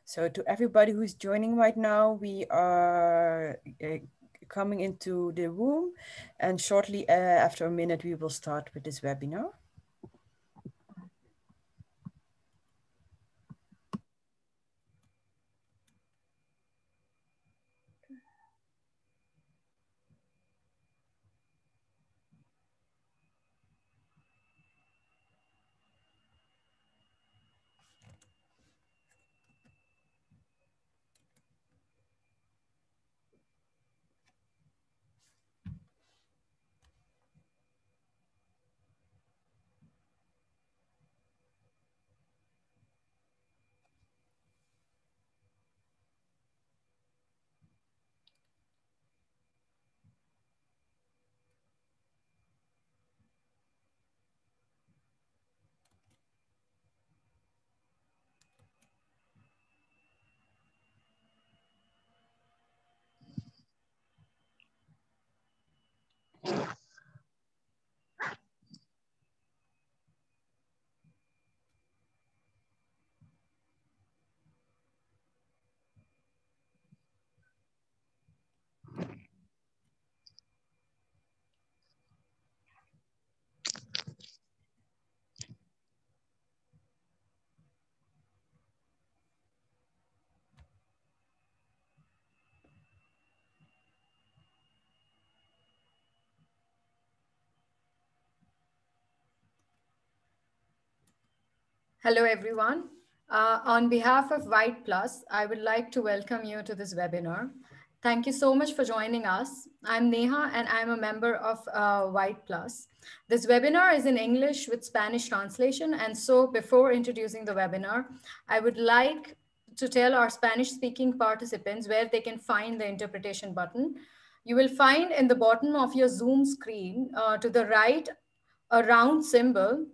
So to everybody who's joining right now, we are coming into the room, and shortly after a minute, we will start with this webinar. Hello, everyone. On behalf of White Plus, I would like to welcome you to this webinar. Thank you so much for joining us. I'm Neha and I'm a member of White Plus. This webinar is in English with Spanish translation. And so before introducing the webinar, I would like to tell our Spanish speaking participants where they can find the interpretation button. You will find in the bottom of your Zoom screen to the right a round symbol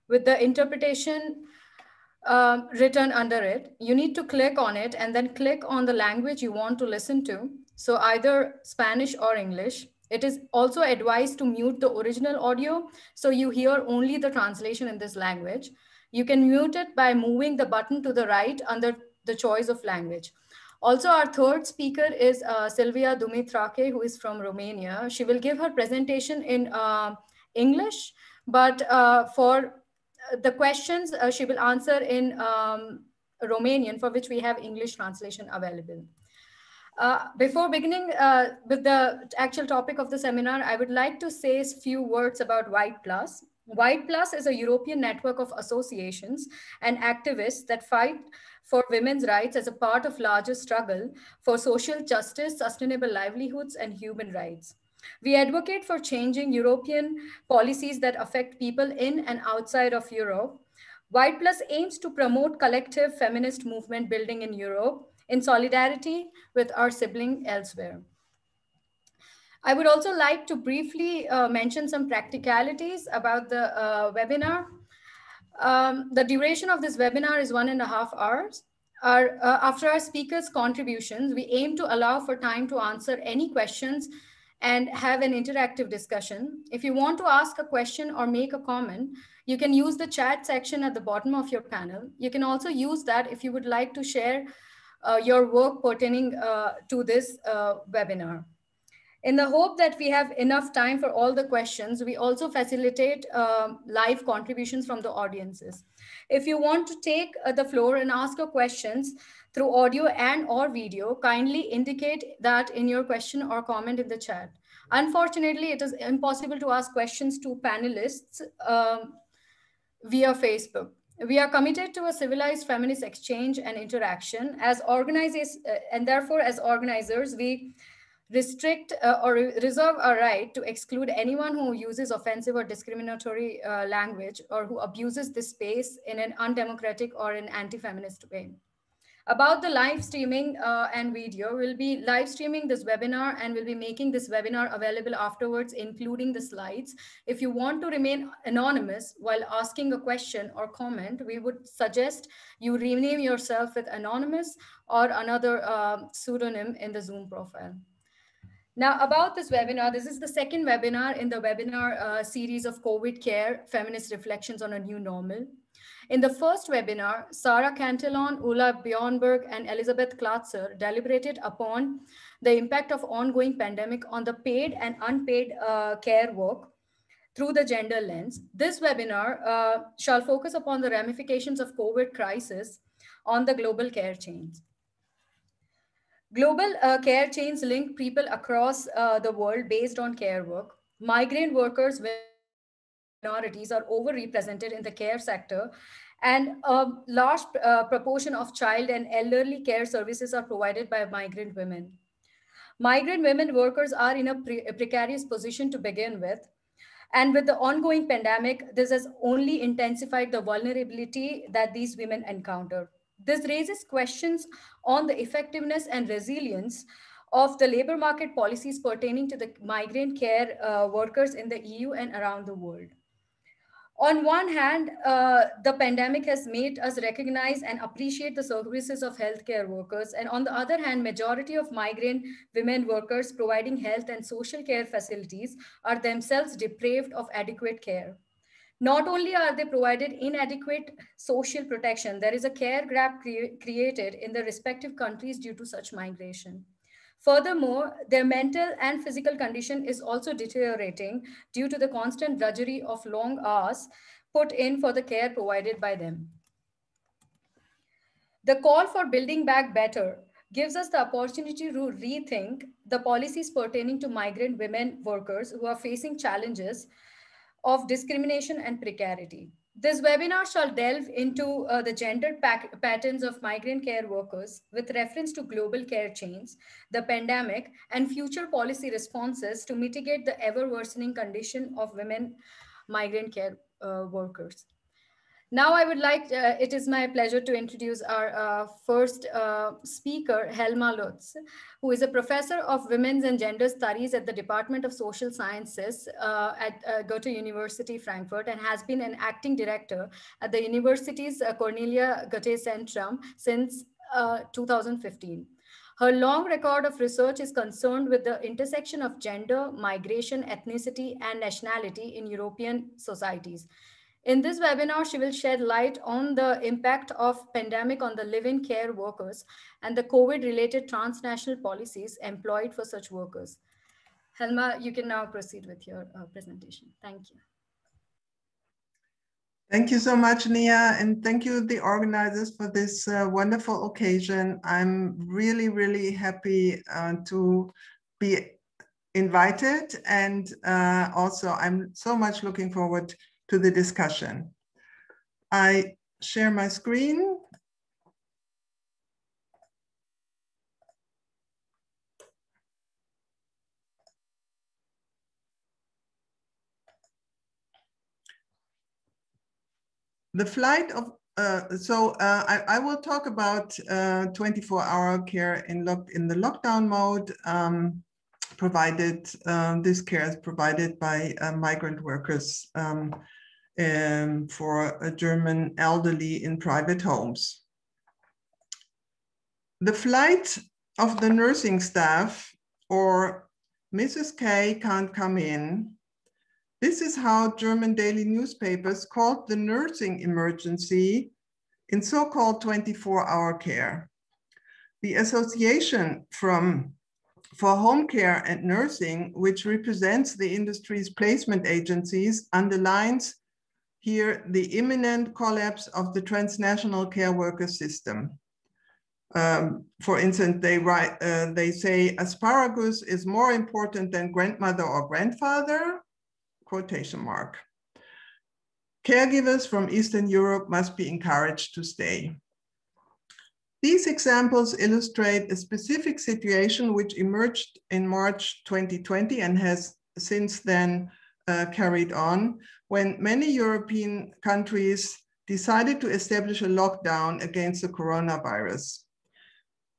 with the interpretation written under it. You need to click on it and then click on the language you want to listen to. So either Spanish or English. It is also advised to mute the original audio so you hear only the translation in this language. You can mute it by moving the button to the right under the choice of language. Also, our third speaker is Silvia Dumitrache, who is from Romania. She will give her presentation in English, but for the questions she will answer in Romanian, for which we have English translation available. Before beginning with the actual topic of the seminar, I would like to say a few words about White Plus. White Plus is a European network of associations and activists that fight for women's rights as a part of larger struggle for social justice, sustainable livelihoods, and human rights. We advocate for changing European policies that affect people in and outside of Europe. White Plus aims to promote collective feminist movement building in Europe in solidarity with our sibling elsewhere. I would also like to briefly mention some practicalities about the webinar. The duration of this webinar is 1.5 hours. After our speakers' contributions, we aim to allow for time to answer any questions and have an interactive discussion. If you want to ask a question or make a comment, you can use the chat section at the bottom of your panel. You can also use that if you would like to share your work pertaining to this webinar. In the hope that we have enough time for all the questions, we also facilitate live contributions from the audiences. If you want to take the floor and ask your questions through audio and or video, kindly indicate that in your question or comment in the chat. Unfortunately, it is impossible to ask questions to panelists via Facebook. We are committed to a civilized feminist exchange and interaction as organizers, and therefore as organizers, we restrict or reserve a right to exclude anyone who uses offensive or discriminatory language or who abuses this space in an undemocratic or an anti-feminist way. About the live streaming and video, we'll be live streaming this webinar and we'll be making this webinar available afterwards, including the slides. If you want to remain anonymous while asking a question or comment, we would suggest you rename yourself with anonymous or another pseudonym in the Zoom profile. Now, about this webinar, this is the second webinar in the webinar series of COVID Care, Feminist Reflections on a New Normal. In the first webinar, Sarah Cantillon, Ulla Bjornberg, and Elizabeth Klatzer deliberated upon the impact of ongoing pandemic on the paid and unpaid care work through the gender lens. This webinar shall focus upon the ramifications of COVID crisis on the global care chains. Global care chains link people across the world based on care work. Migrant workers, women, and ethnic minorities are overrepresented in the care sector, and a large proportion of child and elderly care services are provided by migrant women. Migrant women workers are in a precarious position to begin with. And with the ongoing pandemic, this has only intensified the vulnerability that these women encounter. This raises questions on the effectiveness and resilience of the labor market policies pertaining to the migrant care workers in the EU and around the world. On one hand, the pandemic has made us recognize and appreciate the services of healthcare workers. And on the other hand, majority of migrant women workers providing health and social care facilities are themselves deprived of adequate care. Not only are they provided inadequate social protection, there is a care gap created in the respective countries due to such migration. Furthermore, their mental and physical condition is also deteriorating due to the constant drudgery of long hours put in for the care provided by them. The call for building back better gives us the opportunity to rethink the policies pertaining to migrant women workers who are facing challenges of discrimination and precarity. This webinar shall delve into the gendered patterns of migrant care workers with reference to global care chains, the pandemic, and future policy responses to mitigate the ever worsening condition of women migrant care workers. Now, I would like, it is my pleasure to introduce our first speaker, Helma Lutz, who is a professor of women's and gender studies at the Department of Social Sciences at Goethe University, Frankfurt, and has been an acting director at the university's Cornelia Goethe Centrum since 2015. Her long record of research is concerned with the intersection of gender, migration, ethnicity, and nationality in European societies. In this webinar, she will shed light on the impact of pandemic on the live-in care workers and the COVID-related transnational policies employed for such workers. Helma, you can now proceed with your presentation. Thank you. Thank you so much, Nia, and thank you, the organizers, for this wonderful occasion. I'm really, really happy to be invited, and also I'm so much looking forward to the discussion. I share my screen. The flight of, I will talk about 24-hour care in the lockdown mode, provided, this care is provided by migrant workers for a German elderly in private homes. The flight of the nursing staff, or Mrs. K can't come in. This is how German daily newspapers called the nursing emergency in so-called 24-hour care. The association for home care and nursing, which represents the industry's placement agencies, underlines here the imminent collapse of the transnational care worker system. For instance, they say asparagus is more important than grandmother or grandfather, quotation mark. Caregivers from Eastern Europe must be encouraged to stay. These examples illustrate a specific situation which emerged in March 2020 and has since then carried on, when many European countries decided to establish a lockdown against the coronavirus.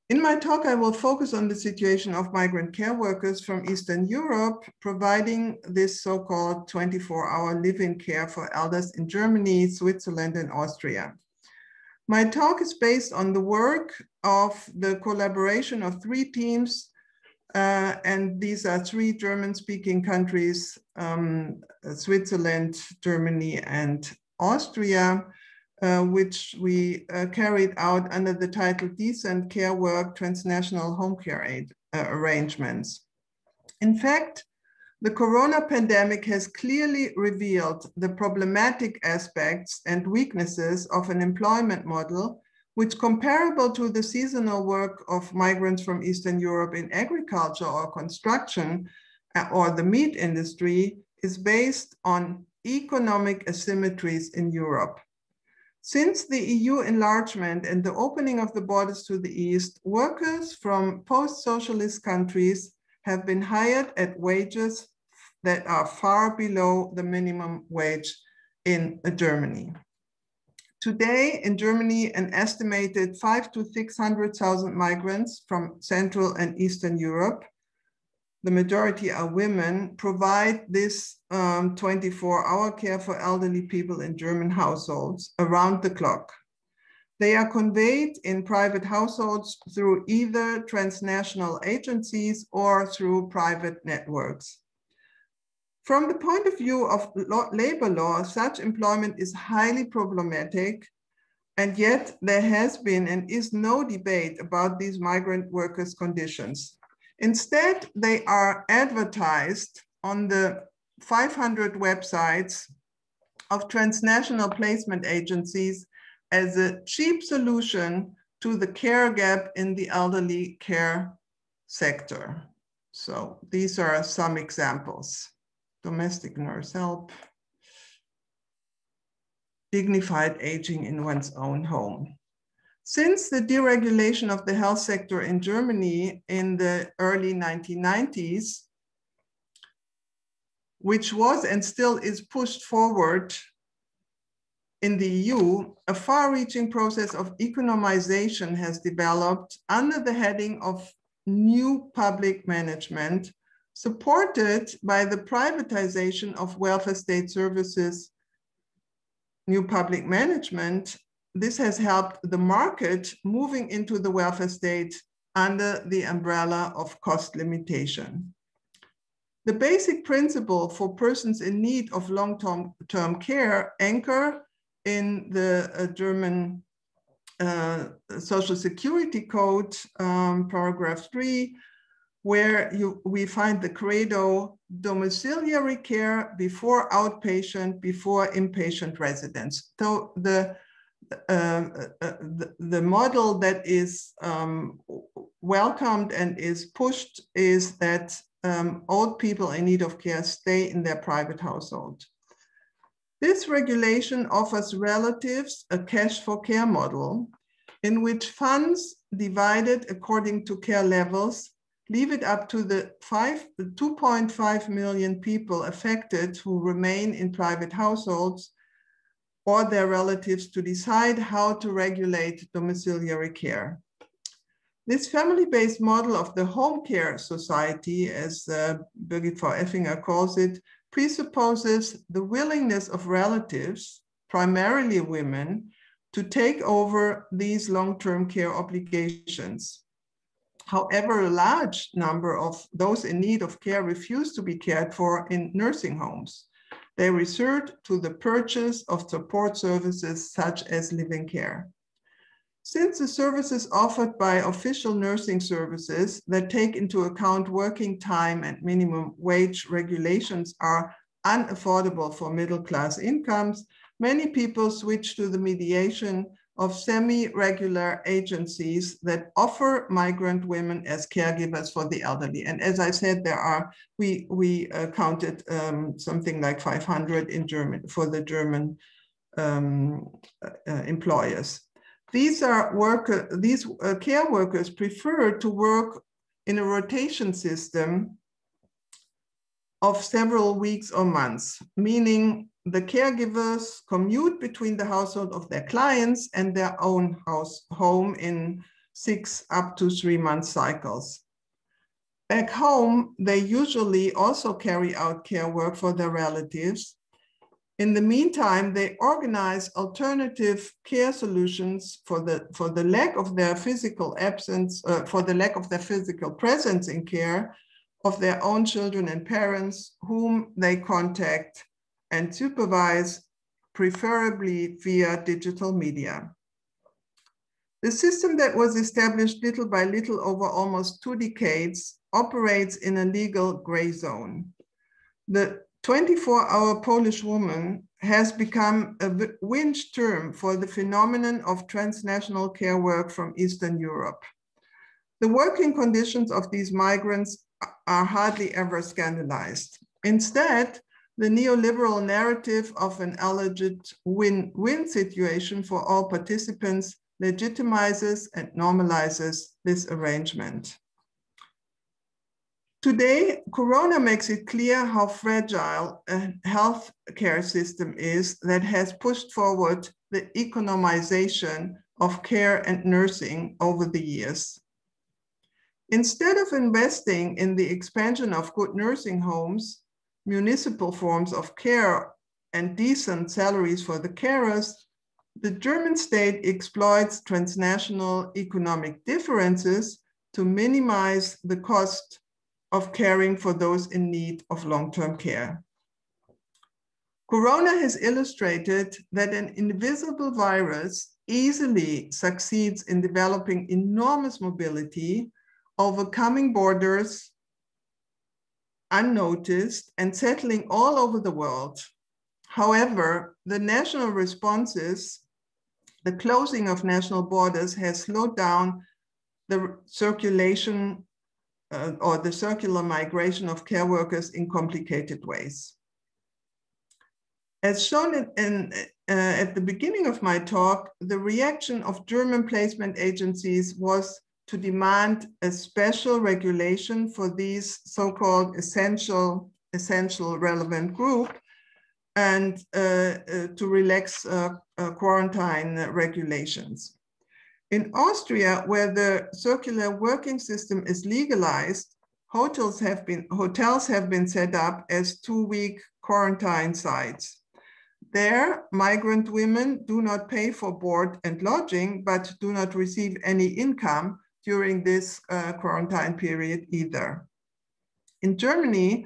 In my talk, I will focus on the situation of migrant care workers from Eastern Europe, providing this so-called 24-hour live-in care for elders in Germany, Switzerland, and Austria. My talk is based on the work of the collaboration of 3 teams, and these are 3 German-speaking countries, Switzerland, Germany, and Austria, which we carried out under the title Decent Care Work Transnational Home Care Arrangements. In fact, the corona pandemic has clearly revealed the problematic aspects and weaknesses of an employment model which, comparable to the seasonal work of migrants from Eastern Europe in agriculture or construction or the meat industry, is based on economic asymmetries in Europe. Since the EU enlargement and the opening of the borders to the East, workers from post-socialist countries have been hired at wages that are far below the minimum wage in Germany. Today in Germany, an estimated 500,000 to 600,000 migrants from Central and Eastern Europe, the majority are women, provide this 24-hour care for elderly people in German households around the clock. They are conveyed in private households through either transnational agencies or through private networks. From the point of view of labor law, such employment is highly problematic, and yet there has been and is no debate about these migrant workers' conditions. Instead, they are advertised on the 500 websites of transnational placement agencies as a cheap solution to the care gap in the elderly care sector. So these are some examples. Domestic nurse help, dignified aging in one's own home. Since the deregulation of the health sector in Germany in the early 1990s, which was and still is pushed forward in the EU, a far-reaching process of economization has developed under the heading of new public management, supported by the privatization of welfare state services. New public management, this has helped the market moving into the welfare state under the umbrella of cost limitation. The basic principle for persons in need of long-term care anchor in the German Social Security Code, paragraph 3, where we find the credo, domiciliary care before outpatient, before inpatient residence. So the model that is welcomed and is pushed is that old people in need of care stay in their private household. This regulation offers relatives a cash for care model in which funds divided according to care levels leave it up to the 2.5 million people affected who remain in private households or their relatives to decide how to regulate domiciliary care. This family-based model of the home care society, as Birgit V. Effinger calls it, presupposes the willingness of relatives, primarily women, to take over these long-term care obligations. However, a large number of those in need of care refuse to be cared for in nursing homes. They resort to the purchase of support services such as living care. Since the services offered by official nursing services that take into account working time and minimum wage regulations are unaffordable for middle-class incomes, many people switch to the mediation of semi-regular agencies that offer migrant women as caregivers for the elderly. And as I said, there are, we counted something like 500 in German for the German employers. These are care workers prefer to work in a rotation system of several weeks or months, meaning the caregivers commute between the household of their clients and their own home in 6 up to 3 month cycles. Back home, they usually also carry out care work for their relatives. In the meantime, they organize alternative care solutions for the lack of their physical absence, for the lack of their physical presence in care of their own children and parents, whom they contact and supervise preferably via digital media. The system that was established little by little over almost 2 decades operates in a legal gray zone. The 24-hour Polish woman has become a winch term for the phenomenon of transnational care work from Eastern Europe. The working conditions of these migrants are hardly ever scandalized. Instead, the neoliberal narrative of an alleged win-win situation for all participants legitimizes and normalizes this arrangement. Today, Corona makes it clear how fragile a healthcare system is that has pushed forward the economization of care and nursing over the years. Instead of investing in the expansion of good nursing homes, municipal forms of care, and decent salaries for the carers, the German state exploits transnational economic differences to minimize the cost of caring for those in need of long-term care. Corona has illustrated that an invisible virus easily succeeds in developing enormous mobility, overcoming borders unnoticed and settling all over the world. However, the national responses, the closing of national borders has slowed down the circulation or the circular migration of care workers in complicated ways. As shown at the beginning of my talk, the reaction of German placement agencies was to demand a special regulation for these so-called essential relevant group and to relax quarantine regulations. In Austria, where the circular working system is legalized, hotels have been set up as 2-week quarantine sites. There, migrant women do not pay for board and lodging, but do not receive any income during this quarantine period either. In Germany,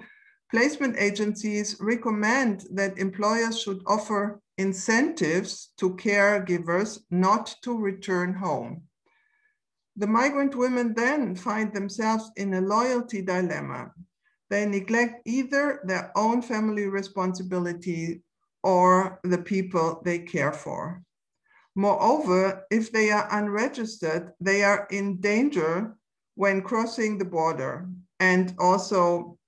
placement agencies recommend that employers should offer incentives to caregivers not to return home. The migrant women then find themselves in a loyalty dilemma. They neglect either their own family responsibility or the people they care for. Moreover, if they are unregistered, they are in danger when crossing the border and also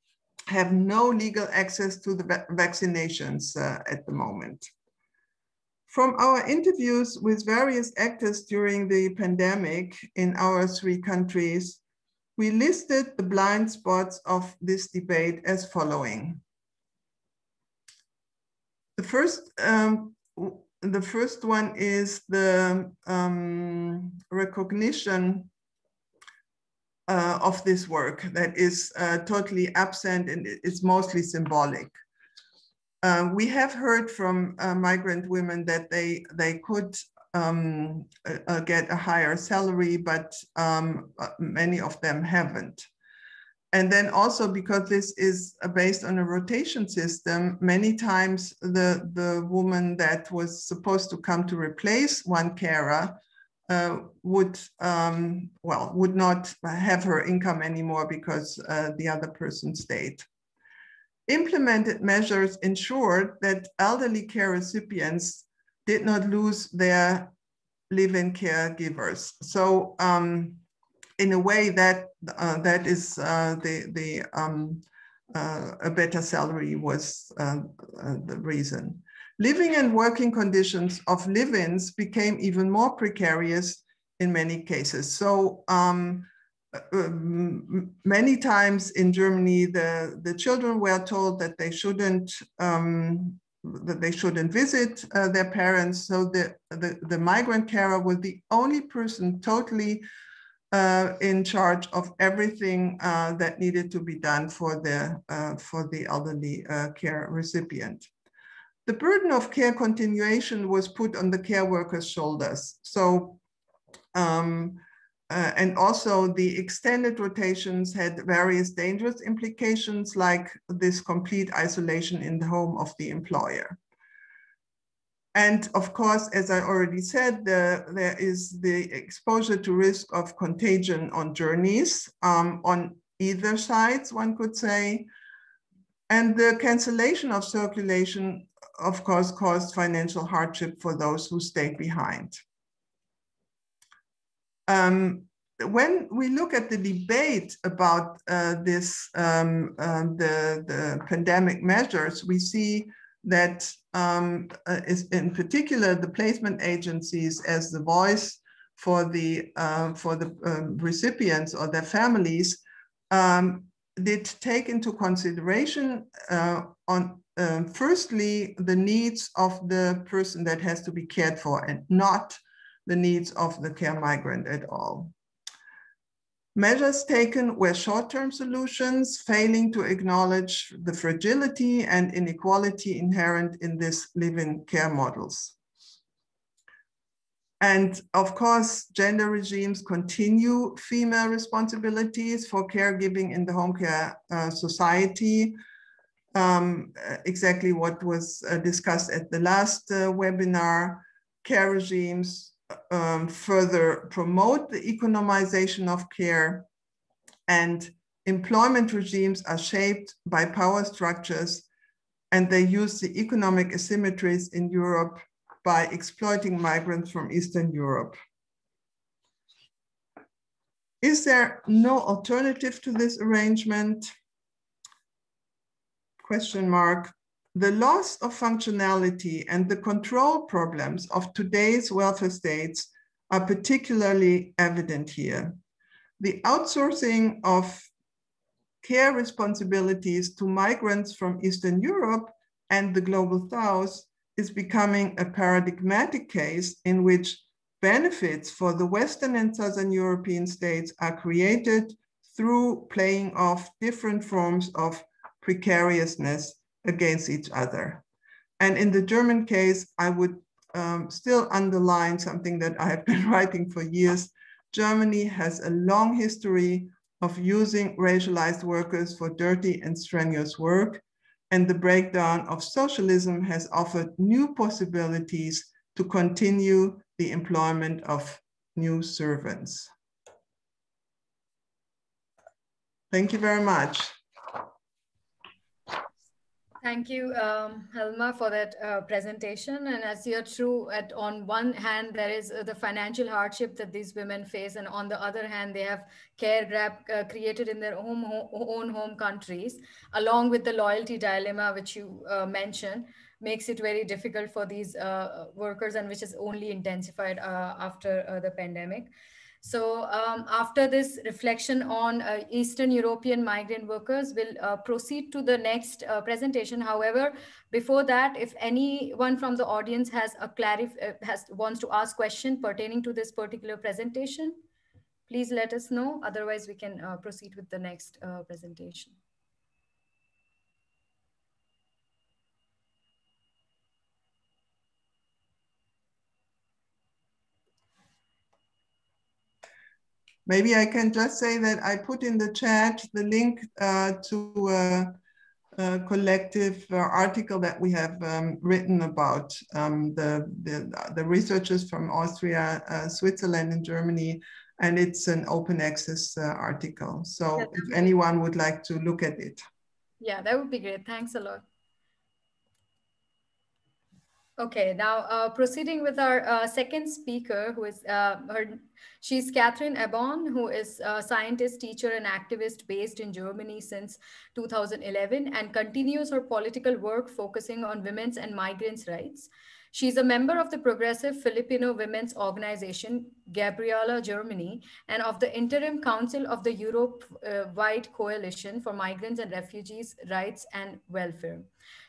have no legal access to the vaccinations at the moment. From our interviews with various actors during the pandemic in our 3 countries, we listed the blind spots of this debate as following. The first one is the recognition of this work that is totally absent and it's mostly symbolic. We have heard from migrant women that they could get a higher salary, but many of them haven't. And then also because this is based on a rotation system, many times the woman that was supposed to come to replace one carer would not have her income anymore because the other person stayed. Implemented measures ensured that elderly care recipients did not lose their live-in caregivers. So in a way that is a better salary was the reason. Living and working conditions of live-ins became even more precarious in many cases. So many times in Germany, the children were told that they shouldn't visit their parents. So the migrant carer was the only person totally in charge of everything that needed to be done for the elderly care recipient. The burden of care continuation was put on the care workers' shoulders. So, and also the extended rotations had various dangerous implications, like this complete isolation in the home of the employer. And of course, as I already said, there is the exposure to risk of contagion on journeys on either sides, one could say. And the cancellation of circulation, of course, caused financial hardship for those who stayed behind. When we look at the debate about the pandemic measures, we see that is in particular the placement agencies as the voice for the recipients or their families did take into consideration firstly the needs of the person that has to be cared for and not the needs of the care migrant at all. Measures taken were short-term solutions, failing to acknowledge the fragility and inequality inherent in these live-in care models. And of course, gender regimes continue female responsibilities for caregiving in the home care society. Exactly what was discussed at the last webinar. Care regimes further promote the economization of care, and employment regimes are shaped by power structures, and they use the economic asymmetries in Europe by exploiting migrants from Eastern Europe. Is there no alternative to this arrangement? Question mark. The loss of functionality and the control problems of today's welfare states are particularly evident here. The outsourcing of care responsibilities to migrants from Eastern Europe and the Global South is becoming a paradigmatic case in which benefits for the Western and Southern European states are created through playing off different forms of precariousness against each other. And in the German case, I would still underline something that I have been writing for years. Germany has a long history of using racialized workers for dirty and strenuous work, and the breakdown of socialism has offered new possibilities to continue the employment of new servants. Thank you very much. Thank you, Helma, for that presentation. And as you're true, on one hand, there is the financial hardship that these women face, and on the other hand, they have care gap created in their own home countries, along with the loyalty dilemma, which you mentioned, makes it very difficult for these workers, and which is only intensified after the pandemic. So after this reflection on Eastern European migrant workers, we'll proceed to the next presentation. However, before that, if anyone from the audience has wants to ask question pertaining to this particular presentation, please let us know. Otherwise, we can proceed with the next presentation. Maybe I can just say that I put in the chat the link to a collective article that we have written about the researchers from Austria, Switzerland, and Germany, and it's an open access article. So yeah, if anyone would like to look at it. Yeah, that would be great. Thanks a lot. Okay, now proceeding with our second speaker, who is she's Catherine Ebon, who is a scientist, teacher, and activist based in Germany since 2011 and continues her political work focusing on women's and migrants' rights. She's a member of the Progressive Filipino Women's Organization, Gabriela, Germany, and of the Interim Council of the Europe-wide Coalition for Migrants and Refugees' Rights and Welfare.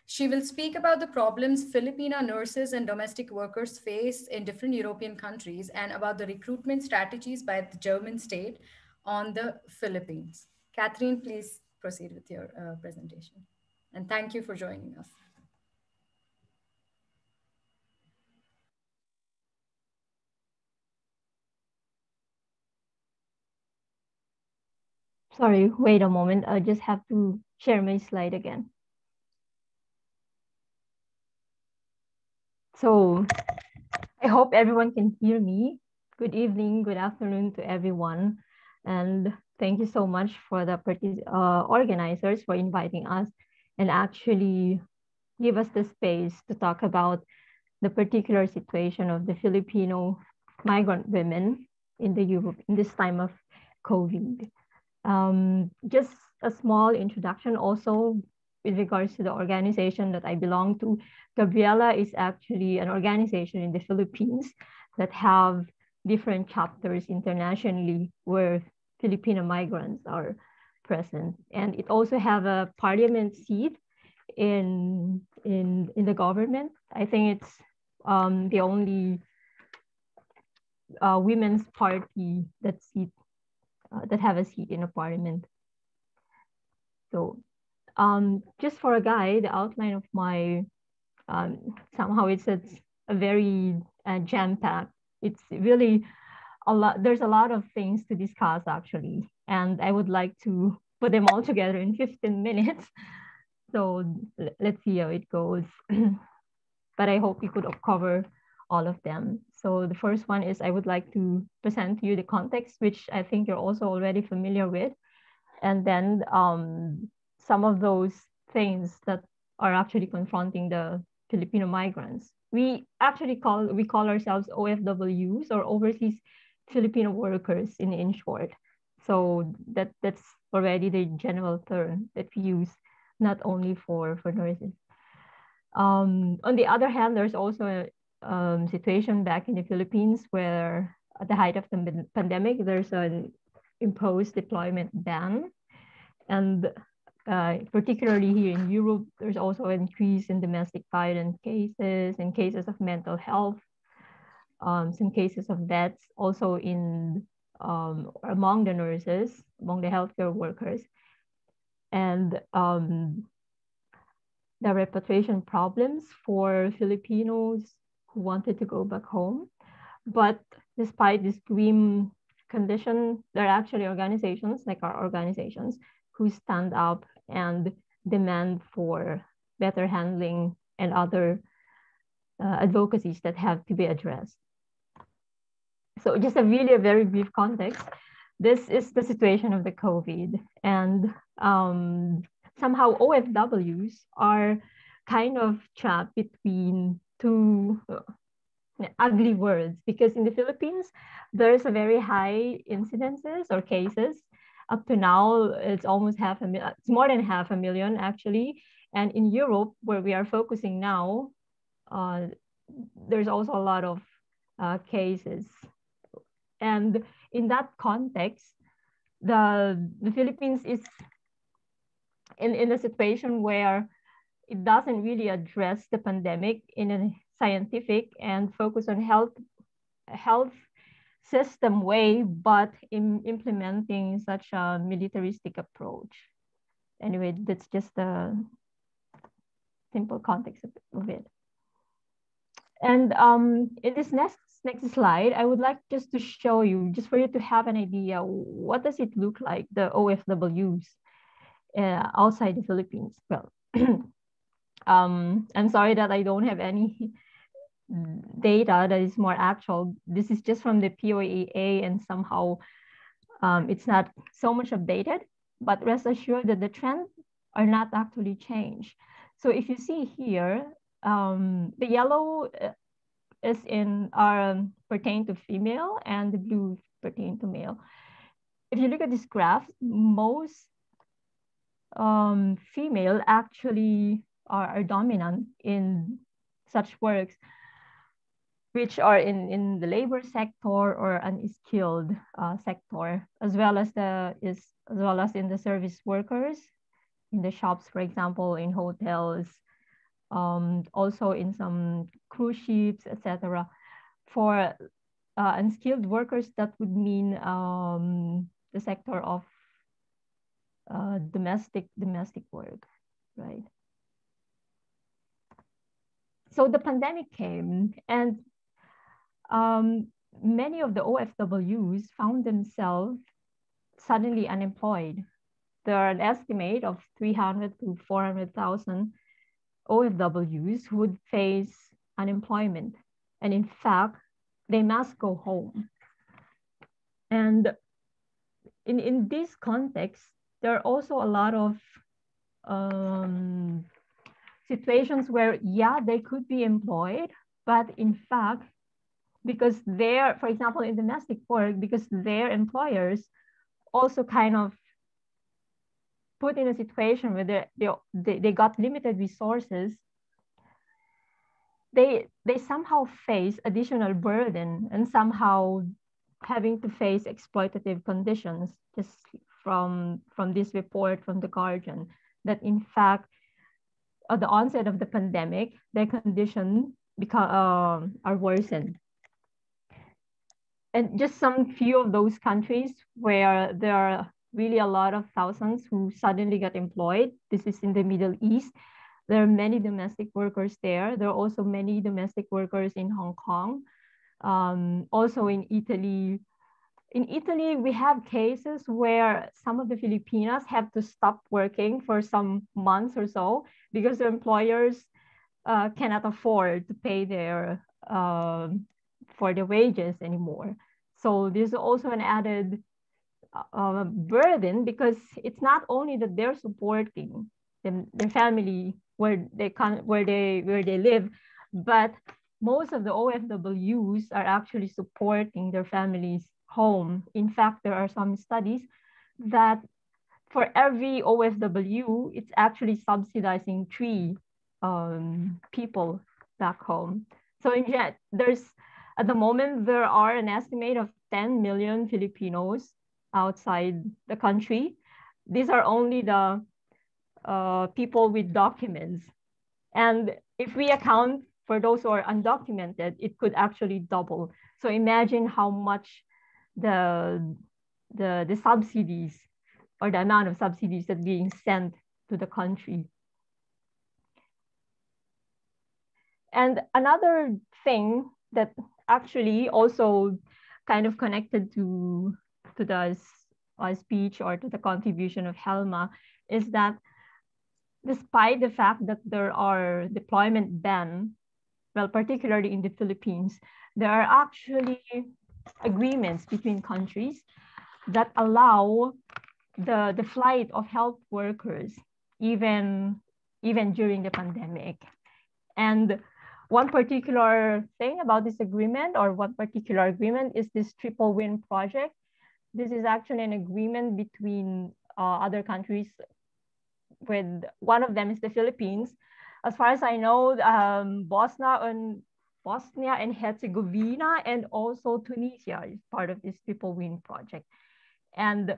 She will speak about the problems Filipina nurses and domestic workers face in different European countries and about the recruitment strategies by the German state on the Philippines. Catherine, please proceed with your presentation. And thank you for joining us. Sorry, wait a moment. I just have to share my slide again. So I hope everyone can hear me. Good evening, good afternoon to everyone. And thank you so much for the organizers for inviting us and actually give us the space to talk about the particular situation of the Filipino migrant women in the Europe in this time of COVID. Just a small introduction also with regards to the organization that I belong to. Gabriela is actually an organization in the Philippines that have different chapters internationally where Filipino migrants are present. And it also have a parliament seat in the government. I think it's the only women's party that have a seat in a parliament. So just for a guide, the outline of my somehow it's a very jam-packed. It's really a lot. There's a lot of things to discuss actually, and I would like to put them all together in 15 minutes. So let's see how it goes. But I hope we could cover all of them. So the first one is I would like to present to you the context, which I think you're also already familiar with. And then some of those things that are actually confronting the Filipino migrants. We actually call ourselves OFWs, or overseas Filipino workers in short. So that's already the general term that we use, not only for nurses. On the other hand, there's also a situation back in the Philippines where at the height of the pandemic, there's an imposed deployment ban. And particularly here in Europe, there's also an increase in domestic violence cases and cases of mental health, some cases of deaths also among the nurses, among the healthcare workers. And the repatriation problems for Filipinos who wanted to go back home. But despite this grim condition, there are actually organizations like our organizations who stand up and demand for better handling and other advocacies that have to be addressed. So just a very brief context. This is the situation of the COVID, and somehow OFWs are kind of trapped between two ugly words, because in the Philippines, there's a very high incidences or cases. Up to now, it's almost it's more than 500,000 actually. And in Europe, where we are focusing now, there's also a lot of cases. And in that context, the Philippines is in a situation where it doesn't really address the pandemic in a scientific and focus on health system way, but in implementing such a militaristic approach. Anyway, that's just a simple context of it. And in this next slide, I would like just to show you, just for you to have an idea, what does it look like, the OFWs outside the Philippines? Well, I'm sorry that I don't have any data that is more actual. This is just from the POAA, and somehow it's not so much updated, but rest assured that the trends are not actually changed. So if you see here, the yellow is pertain to female, and the blue pertain to male. If you look at this graph, most female actually are dominant in such works, which are in the labor sector or unskilled sector, as well as in the service workers, in the shops, for example, in hotels, also in some cruise ships, etc. For unskilled workers, that would mean the sector of domestic work, right? So the pandemic came, and many of the OFWs found themselves suddenly unemployed. There are an estimate of 300 to 400,000 OFWs who would face unemployment. And in fact, they must go home. And in this context, there are also a lot of situations where, yeah, they could be employed, but in fact, because they're, for example, in domestic work, because their employers also kind of put in a situation where they got limited resources, they somehow face additional burden and somehow having to face exploitative conditions. Just from this report from The Guardian, that in fact, at the onset of the pandemic, their conditions are worsened. And just some few of those countries where there are really a lot of thousands who suddenly got employed. This is in the Middle East. There are many domestic workers there. There are also many domestic workers in Hong Kong. Also in Italy. In Italy, we have cases where some of the Filipinas have to stop working for some months or so because their employers cannot afford to pay their for the wages anymore. So there's also an added burden, because it's not only that they're supporting their family where they live, but most of the OFWs are actually supporting their families home. In fact, there are some studies that for every OFW, it's actually subsidizing 3 people back home. So at the moment, there are an estimate of 10 million Filipinos outside the country. These are only the people with documents. And if we account for those who are undocumented, it could actually double. So imagine how much the subsidies, or the amount of subsidies that are being sent to the country. And another thing that actually also kind of connected to the speech or to the contribution of Helma is that despite the fact that there are deployment bans, well, particularly in the Philippines, there are actually agreements between countries that allow the flight of health workers even during the pandemic. And one particular thing about this agreement, or one particular agreement, is this triple win project. This is actually an agreement between other countries. With one of them is the Philippines. As far as I know, Bosnia and Herzegovina and also Tunisia is part of this triple win project. And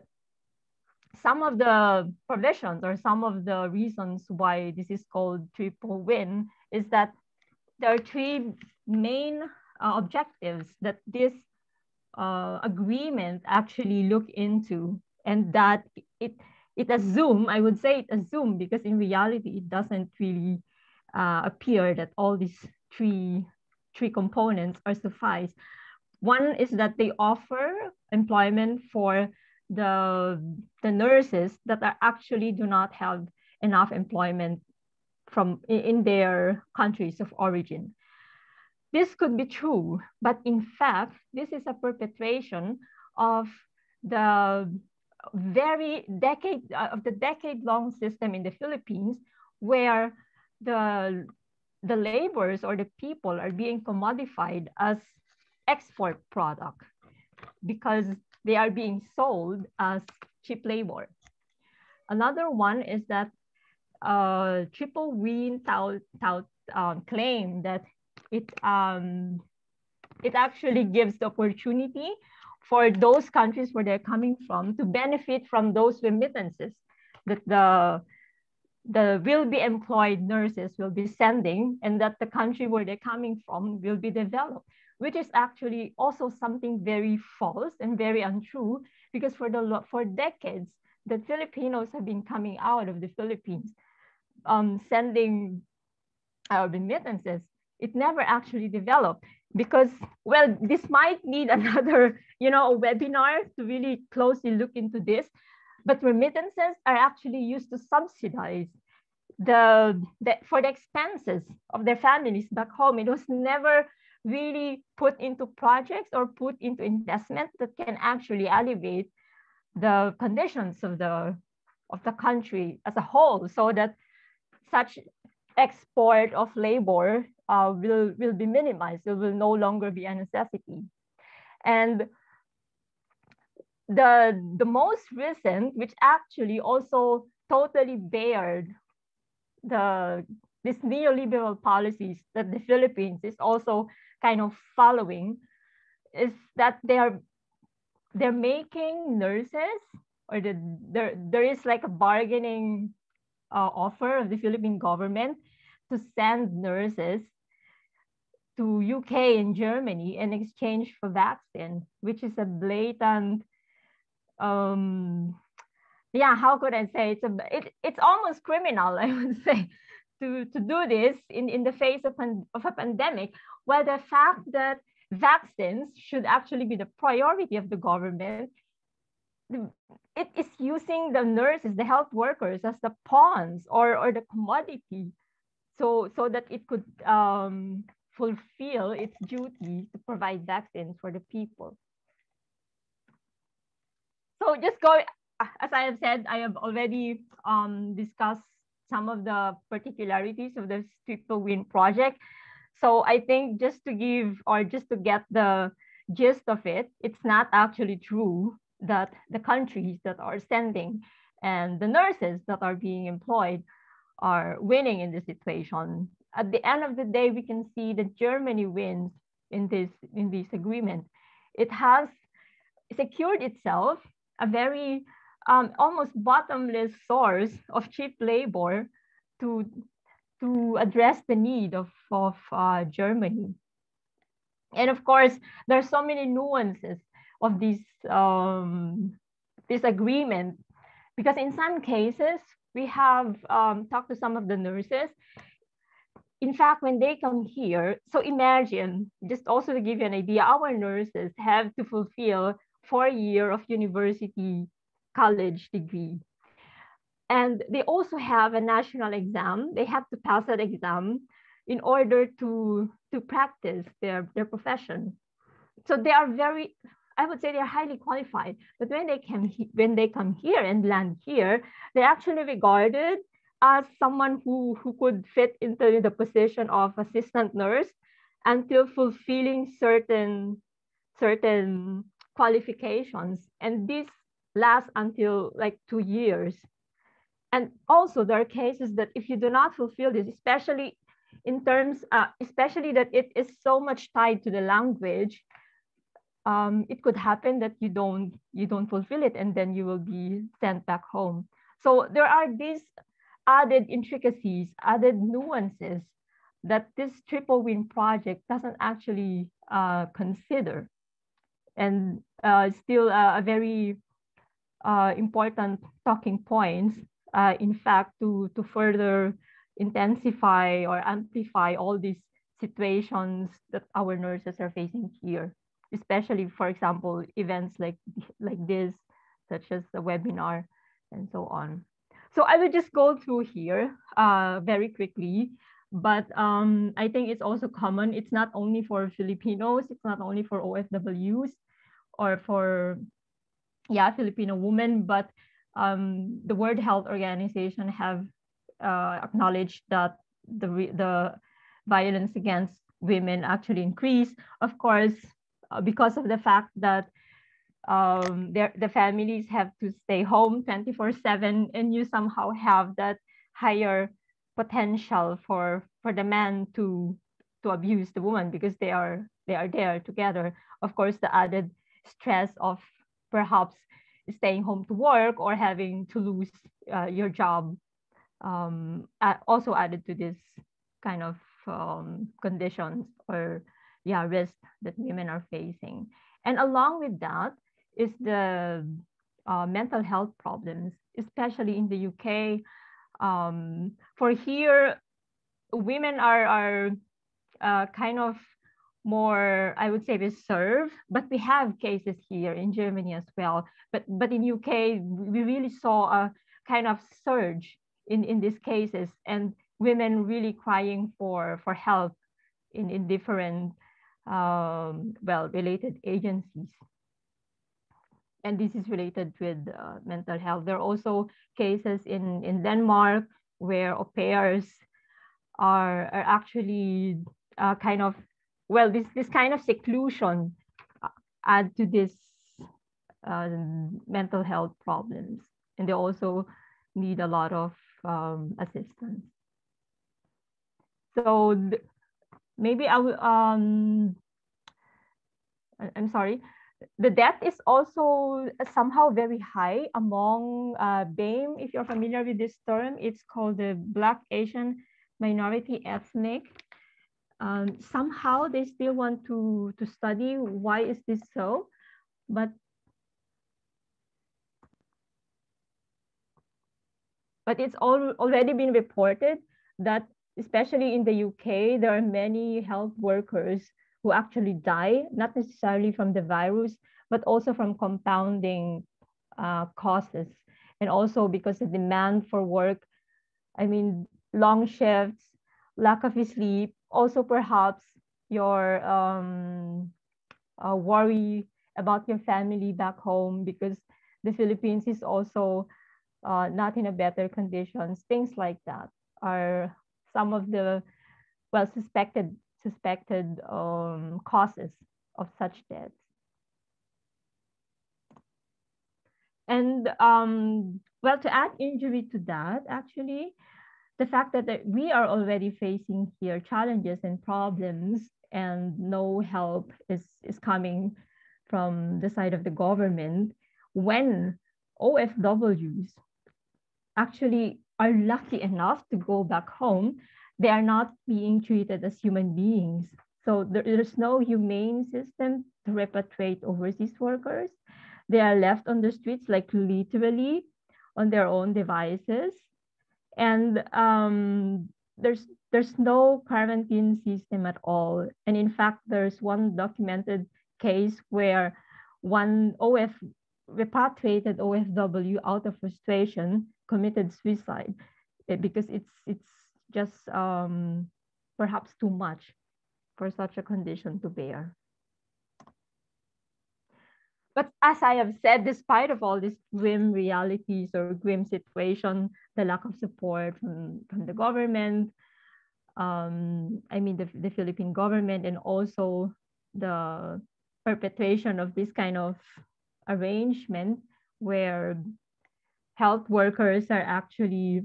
some of the provisions, or some of the reasons why this is called triple win, is that there are 3 main objectives that this agreement actually look into, and that it assume, I would say it assume, because in reality it doesn't really appear that all these three components are suffice. One is that they offer employment for the nurses that are actually do not have enough employment in their countries of origin. This could be true, but in fact, this is a perpetuation of the decade-long system in the Philippines, where the laborers or the people are being commodified as export product because they are being sold as cheap labor. Another one is that triple win claim that it actually gives the opportunity for those countries where they're coming from to benefit from those remittances that the will be employed nurses will be sending, and that the country where they're coming from will be developed, which is actually also something very false and very untrue, because for decades, the Filipinos have been coming out of the Philippines, sending remittances. It never actually developed because, well, this might need another, a webinar to really closely look into this, but remittances are actually used to subsidize for the expenses of their families back home. It was never really put into projects or put into investment that can actually alleviate the conditions of the country as a whole, so that such export of labor will be minimized. It will no longer be a necessity. And the most recent, which actually also totally bared this neoliberal policies that the Philippines is also kind of following, is that they're making nurses, or there is like a bargaining offer of the Philippine government to send nurses to UK and Germany in exchange for vaccine, which is a blatant, yeah, how could I say, it's almost criminal, I would say, to do this in the face of a pandemic, where the fact that vaccines should actually be the priority of the government, it is using the nurses, the health workers, as the pawns or the commodity, so that it could fulfill its duty to provide vaccines for the people. So just go, as I have said, I have already discussed some of the particularities of the triple win project. So I think just to get the gist of it, it's not actually true that the countries that are sending and the nurses that are being employed are winning in this situation. At the end of the day, we can see that Germany wins in this agreement. It has secured itself a very almost bottomless source of cheap labor to address the need of Germany. And of course, there are so many nuances of this agreement, because in some cases, we have talked to some of the nurses. In fact, when they come here, so imagine, just also to give you an idea, our nurses have to fulfill 4 years of university college degree. And they also have a national exam. They have to pass that exam in order to practice their profession. So they are I would say they are highly qualified. But when they come here and land here, they're actually regarded as someone who could fit into the position of assistant nurse until fulfilling certain qualifications. And this lasts until like 2 years. And also there are cases that if you do not fulfill this, especially in terms, especially that it is so much tied to the language, it could happen that you don't fulfill it, and then you will be sent back home. So there are these added intricacies, added nuances that this triple win project doesn't actually consider, and still a very important talking points. In fact, to further intensify or amplify all these situations that our nurses are facing here, especially, for example, events like this, such as the webinar and so on. So I will just go through here very quickly, but I think it's also common. It's not only for Filipinos, it's not only for OFWs or for Filipino women, but the World Health Organization have acknowledged that the violence against women actually increased, of course, because of the fact that the families have to stay home 24/7, and you somehow have that higher potential for the man to abuse the woman because they are there together. Of course, the added stress of perhaps staying home to work or having to lose your job also added to this kind of conditions or risk that women are facing. And along with that is the mental health problems, especially in the UK. For here, women are kind of more, I would say, reserved, but we have cases here in Germany as well. But in UK, we really saw a kind of surge in these cases, and women really crying for help in different well, related agencies. And this is related with mental health. There are also cases in Denmark where au pairs are actually kind of, well, this kind of seclusion add to this mental health problems, and they also need a lot of assistance. So maybe I will, I'm sorry, the death is also somehow very high among BAME. If you're familiar with this term, it's called the Black Asian Minority Ethnic. Somehow they still want to study why is this so, but it's already been reported that especially in the UK, there are many health workers who actually die, not necessarily from the virus, but also from compounding causes. And also because the demand for work, I mean, long shifts, lack of sleep, also perhaps your worry about your family back home, because the Philippines is also not in a better conditions. Things like that are some of the, well, suspected causes of such deaths. And well, to add injury to that, actually, the fact that we are already facing here challenges and problems, and no help is coming from the side of the government, when OFWs actually are lucky enough to go back home, they are not being treated as human beings. So there's no humane system to repatriate overseas workers. They are left on the streets, like literally on their own devices. And there's no quarantine system at all. And in fact, there's one documented case where one repatriated OFW out of frustration committed suicide because it's just perhaps too much for such a condition to bear. But as I have said, despite of all these grim realities or grim situation, the lack of support from the government, I mean the Philippine government, and also the perpetration of this kind of arrangement where health workers are actually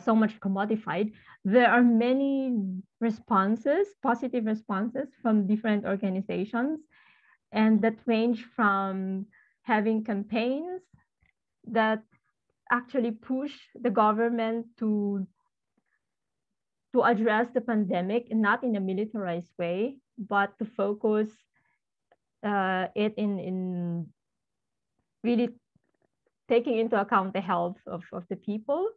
so much commodified, there are many responses, positive responses from different organizations, and that range from having campaigns that actually push the government to address the pandemic, not in a militarized way, but to focus it in really taking into account the health of the people.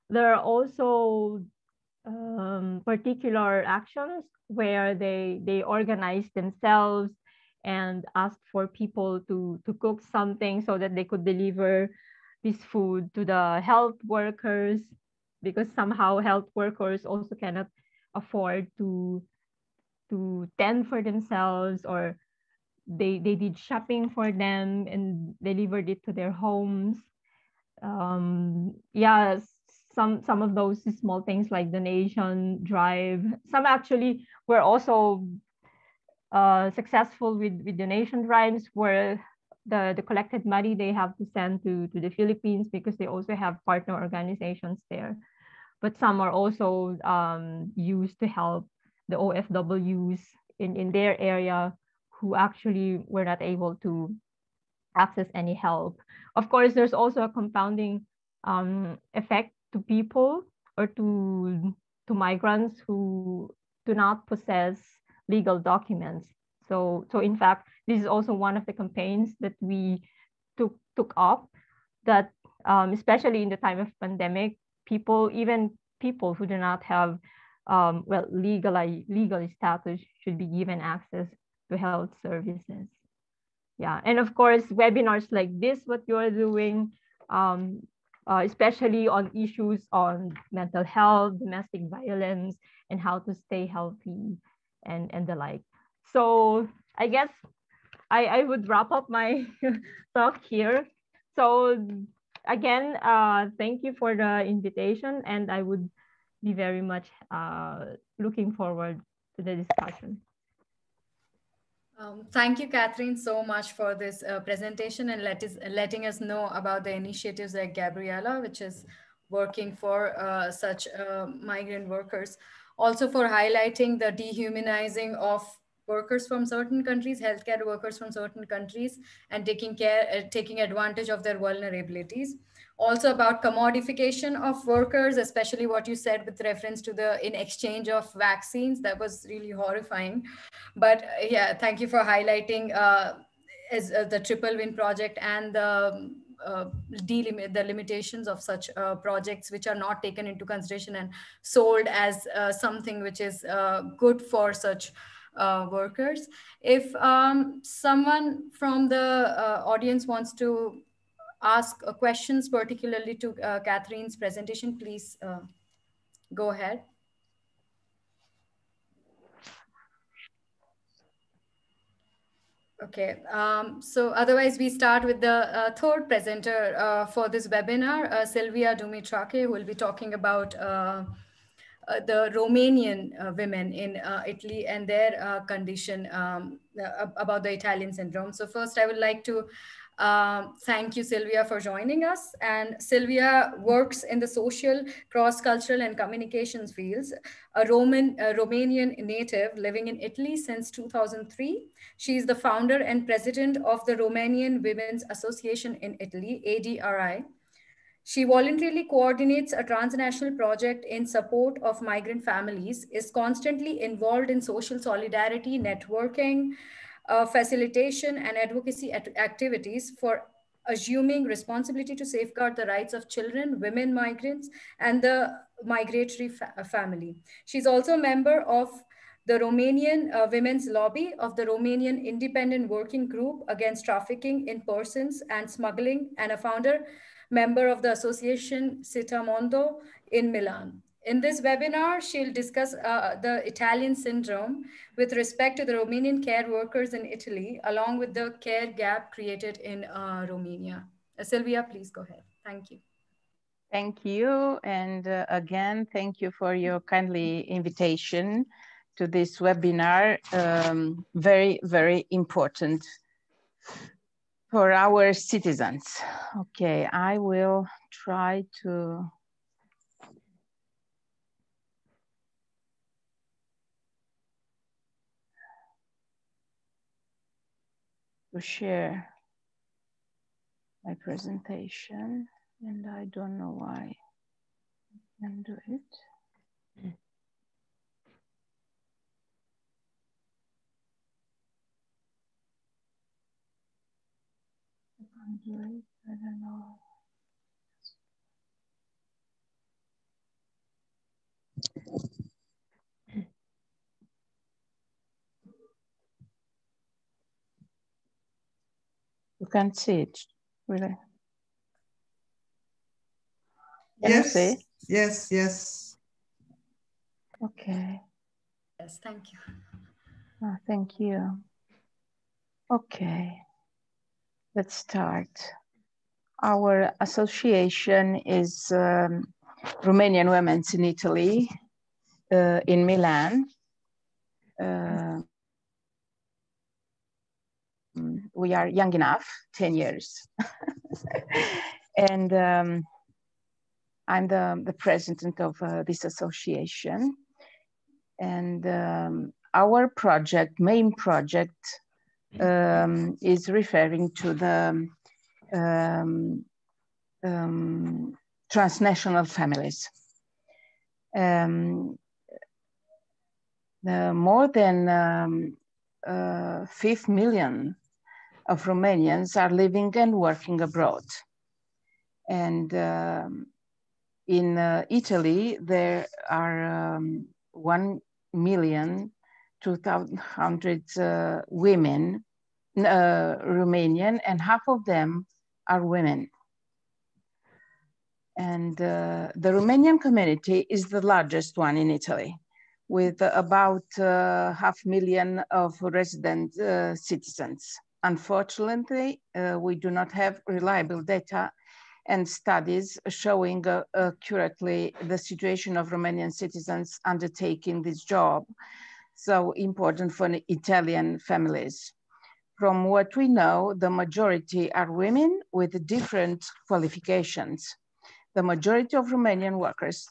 There are also particular actions where they organize themselves and ask for people to cook something so that they could deliver this food to the health workers, because somehow health workers also cannot afford to tend for themselves, or they did shopping for them and delivered it to their homes. Yeah, some of those small things like donation drive. Some actually were also successful with donation drives, where the collected money they have to send to the Philippines, because they also have partner organizations there. But some are also used to help the OFWs in their area who actually were not able to access any help. Of course, there's also a compounding effect to people or to migrants who do not possess legal documents. So in fact, this is also one of the campaigns that we took up, that especially in the time of pandemic, even people who do not have well, legal status should be given access to health services. Yeah, and of course, webinars like this, what you're doing, especially on issues on mental health, domestic violence, and how to stay healthy and the like. So I guess I would wrap up my talk here. So again, thank you for the invitation, and I would be very much looking forward to the discussion. Thank you, Catherine, so much for this presentation and letting us know about the initiatives like Gabriella, which is working for such migrant workers. Also for highlighting the dehumanizing of workers from certain countries, healthcare workers from certain countries, and taking advantage of their vulnerabilities. Also about commodification of workers, especially what you said with reference to the in exchange of vaccines. That was really horrifying. But yeah, thank you for highlighting the Triple Win project and the limitations of such projects which are not taken into consideration and sold as something which is good for such workers. If someone from the audience wants to ask questions particularly to Catherine's presentation, please go ahead. Okay, so otherwise we start with the third presenter for this webinar, Silvia Dumitrache, who will be talking about the Romanian women in Italy and their condition, about the Italian syndrome. So first I would like to thank you, Silvia, for joining us. And Silvia works in the social, cross-cultural and communications fields, a Romanian native living in Italy since 2003. She is the founder and president of the Romanian Women's Association in Italy, ADRI. She voluntarily coordinates a transnational project in support of migrant families, is constantly involved in social solidarity, networking, facilitation, and advocacy activities for assuming responsibility to safeguard the rights of children, women migrants, and the migratory family. She's also a member of the Romanian Women's Lobby of the Romanian Independent Working Group Against Trafficking in Persons and Smuggling, and a founder member of the Association Citamondo in Milan. In this webinar, she'll discuss the Italian syndrome with respect to the Romanian care workers in Italy, along with the care gap created in Romania. Silvia, please go ahead. Thank you. Thank you. And again, thank you for your kindly invitation to this webinar. Very, very important for our citizens. Okay, I will try to share my presentation, and I don't know why I can do it. I can't do it, I don't know. You can't see it, really? Can yes, you see? Yes, yes. Okay. Yes, thank you. Oh, thank you. Okay, let's start. Our association is Romanian Women in Italy, in Milan. We are young enough, 10 years. And I'm the president of this association. And our project, main project, is referring to the transnational families. More than 5 million of Romanians are living and working abroad. And in Italy, there are 1,200,000 women, Romanian, and half of them are women. And the Romanian community is the largest one in Italy, with about 500,000 of resident citizens. Unfortunately, we do not have reliable data and studies showing accurately the situation of Romanian citizens undertaking this job, so important for Italian families. From what we know, the majority are women with different qualifications. The majority of Romanian workers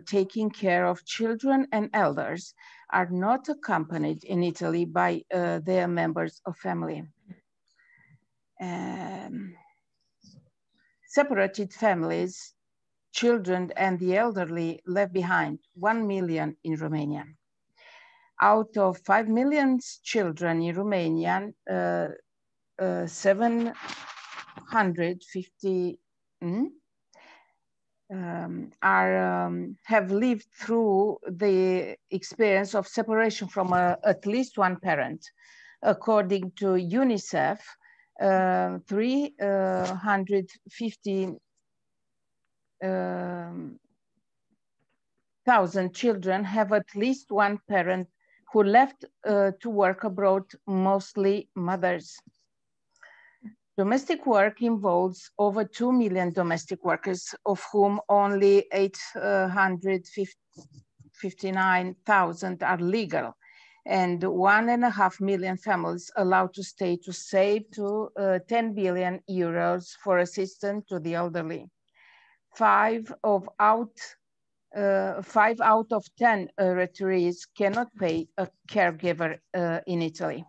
taking care of children and elders are not accompanied in Italy by their members of family. Separated families, children and the elderly left behind 1 million in Romania. Out of 5 million children in Romania, 750 have lived through the experience of separation from at least one parent. According to UNICEF, 350,000 children have at least one parent who left to work abroad, mostly mothers. Domestic work involves over 2 million domestic workers, of whom only 859,000 are legal, and 1.5 million families allowed to stay to save to 10 billion euros for assistance to the elderly. 5 out of 10 retirees cannot pay a caregiver in Italy.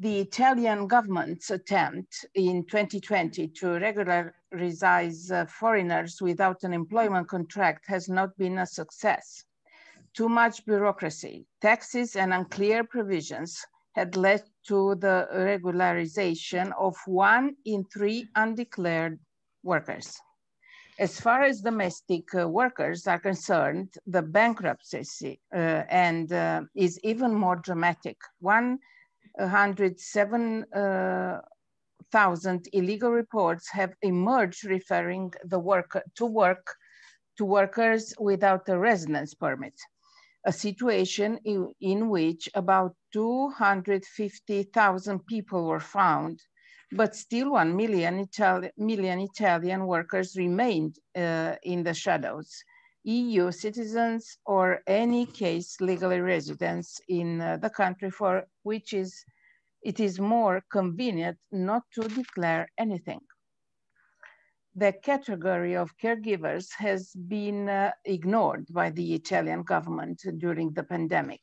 The Italian government's attempt in 2020 to regularize foreigners without an employment contract has not been a success. Too much bureaucracy, taxes, and unclear provisions had led to the regularization of 1 in 3 undeclared workers. As far as domestic workers are concerned, the bankruptcy is even more dramatic. 107,000 illegal reports have emerged referring to workers without a residence permit, a situation in which about 250,000 people were found, but still 1 million Italian workers remained in the shadows. EU citizens or any case legally residents in the country for which it is more convenient not to declare anything. The category of caregivers has been ignored by the Italian government during the pandemic.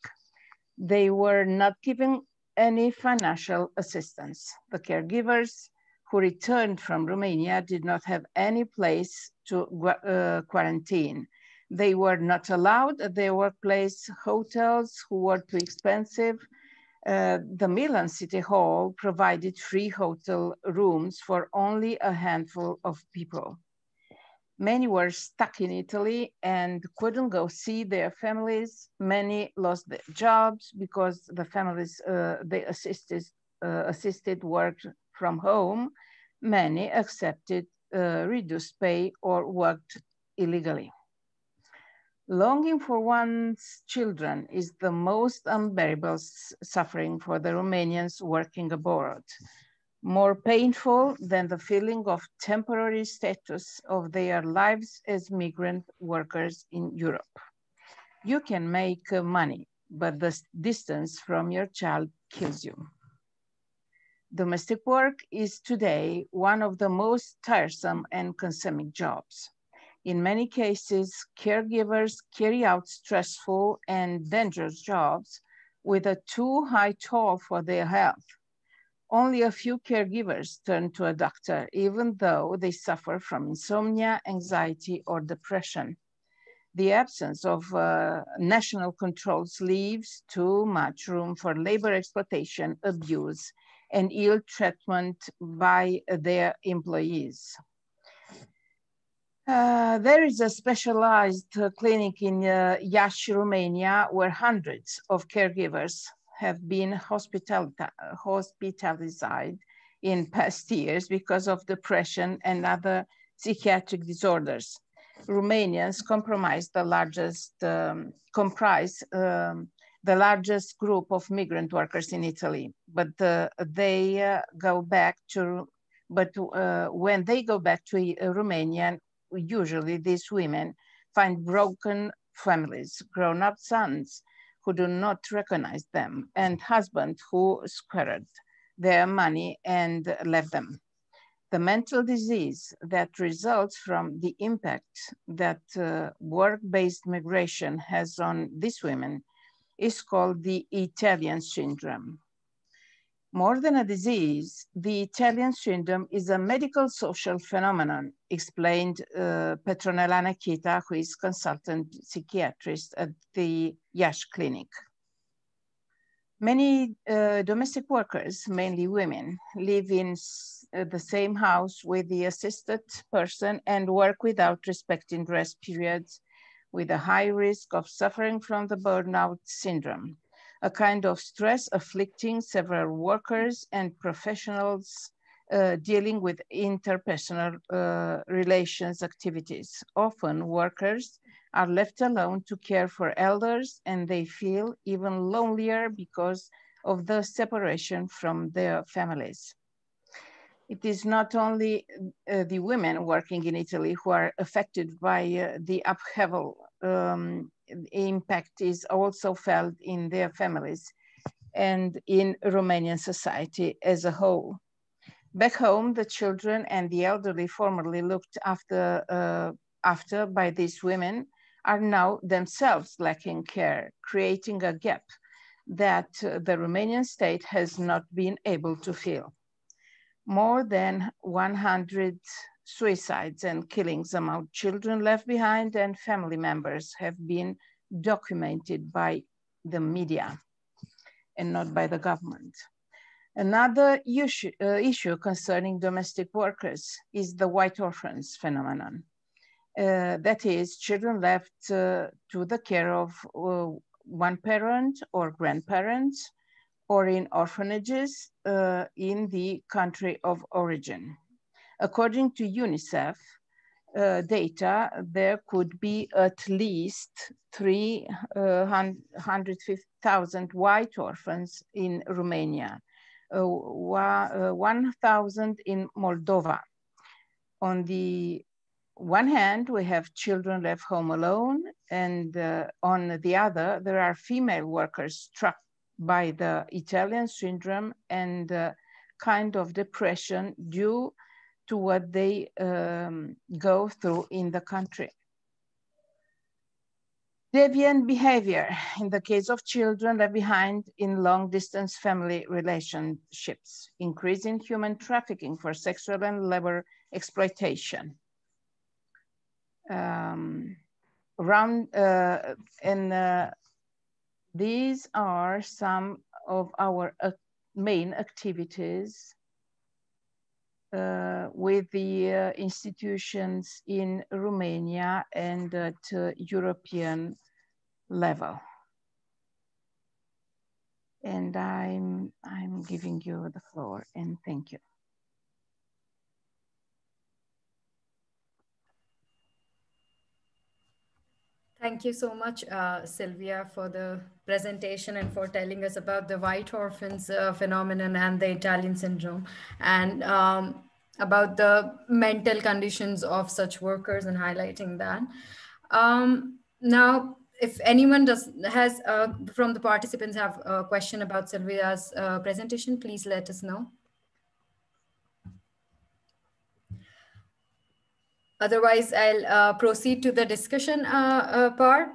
They were not given any financial assistance. The caregivers who returned from Romania did not have any place to quarantine. They were not allowed at their workplace, hotels who were too expensive. The Milan City Hall provided free hotel rooms for only a handful of people. Many were stuck in Italy and couldn't go see their families. Many lost their jobs because the families they assisted worked from home. Many accepted reduced pay or worked illegally. Longing for one's children is the most unbearable suffering for the Romanians working abroad, more painful than the feeling of temporary status of their lives as migrant workers in Europe. You can make money, but the distance from your child kills you. Domestic work is today one of the most tiresome and consuming jobs. In many cases, caregivers carry out stressful and dangerous jobs with a too high toll for their health. Only a few caregivers turn to a doctor, even though they suffer from insomnia, anxiety, or depression. The absence of national controls leaves too much room for labor exploitation, abuse, and ill treatment by their employees. There is a specialized clinic in Iași, Romania, where hundreds of caregivers have been hospitalized in past years because of depression and other psychiatric disorders. Romanians comprise the largest group of migrant workers in Italy, but when they go back to Romania, usually these women find broken families, grown-up sons who do not recognize them, and husbands who squandered their money and left them. The mental disease that results from the impact that work-based migration has on these women is called the Italian syndrome. More than a disease, the Italian syndrome is a medical social phenomenon, explained Petronella Nakita, who is consultant psychiatrist at the Iași Clinic. Many domestic workers, mainly women, live in the same house with the assisted person and work without respecting rest periods, with a high risk of suffering from the burnout syndrome, a kind of stress afflicting several workers and professionals dealing with interpersonal relations activities. Often workers are left alone to care for elders, and they feel even lonelier because of the separation from their families. It is not only the women working in Italy who are affected by the upheaval. Impact is also felt in their families and in Romanian society as a whole. Back home, the children and the elderly formerly looked after by these women are now themselves lacking care, creating a gap that the Romanian state has not been able to fill. More than 100 suicides and killings among children left behind and family members have been documented by the media and not by the government. Another issue concerning domestic workers is the white orphans phenomenon. That is, children left to the care of one parent or grandparents, or in orphanages in the country of origin. According to UNICEF data, there could be at least 350,000 white orphans in Romania, 1,000 in Moldova. On the one hand, we have children left home alone, and on the other, there are female workers struck by the Italian syndrome and kind of depression due to what they go through in the country. Deviant behavior in the case of children left behind in long-distance family relationships, increasing human trafficking for sexual and labor exploitation. These are some of our main activities with the institutions in Romania and at European level. And I'm giving you the floor, and thank you. Thank you so much, Sylvia, for the presentation and for telling us about the white orphans phenomenon and the Italian syndrome, and about the mental conditions of such workers and highlighting that. Now, if anyone has from the participants have a question about Sylvia's presentation, please let us know. Otherwise, I'll proceed to the discussion part.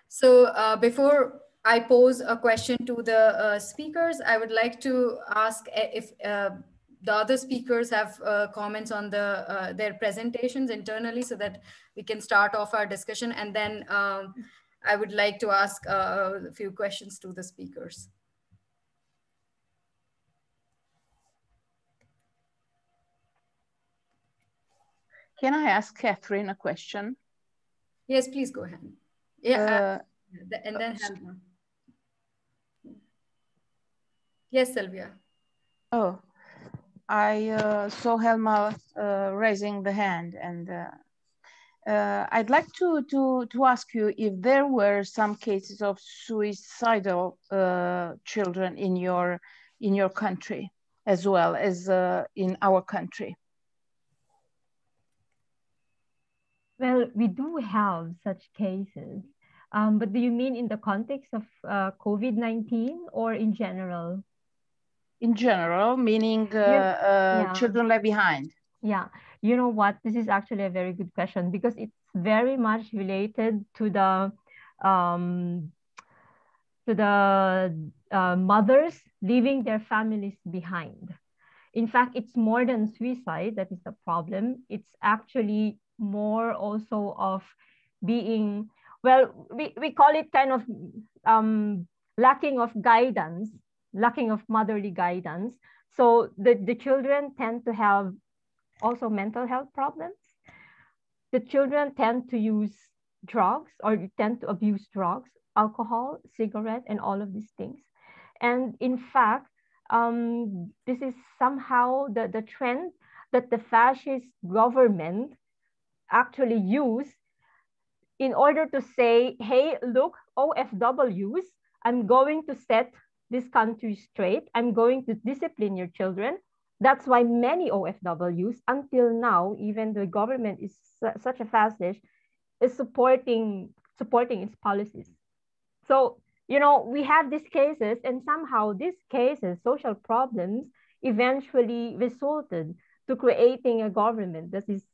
So before I pose a question to the speakers, I would like to ask if the other speakers have comments on their presentations internally, so that we can start off our discussion. And then I would like to ask a few questions to the speakers. Can I ask Catherine a question? Yes, please go ahead. Yeah, and then Helma. Yes, Sylvia. Oh, I saw Helma raising the hand, and I'd like to ask you if there were some cases of suicidal children in your country, as well as in our country. Well, we do have such cases, but do you mean in the context of COVID-19 or in general? In general, meaning children left behind. Yeah, you know what? This is actually a very good question because it's very much related to the mothers leaving their families behind. In fact, it's more than suicide that is the problem. It's actually more also of being, well, we call it kind of lacking of guidance, lacking of motherly guidance. So the children tend to have also mental health problems. The children tend to use drugs or tend to abuse drugs, alcohol, cigarette, and all of these things. And in fact, this is somehow the trend that the fascist government actually use in order to say, hey, look, OFWs, I'm going to set this country straight. I'm going to discipline your children. That's why many OFWs, until now, even the government is such a fascist, is supporting its policies. So, you know, we have these cases, and somehow these cases, social problems, eventually resulted to creating a government that is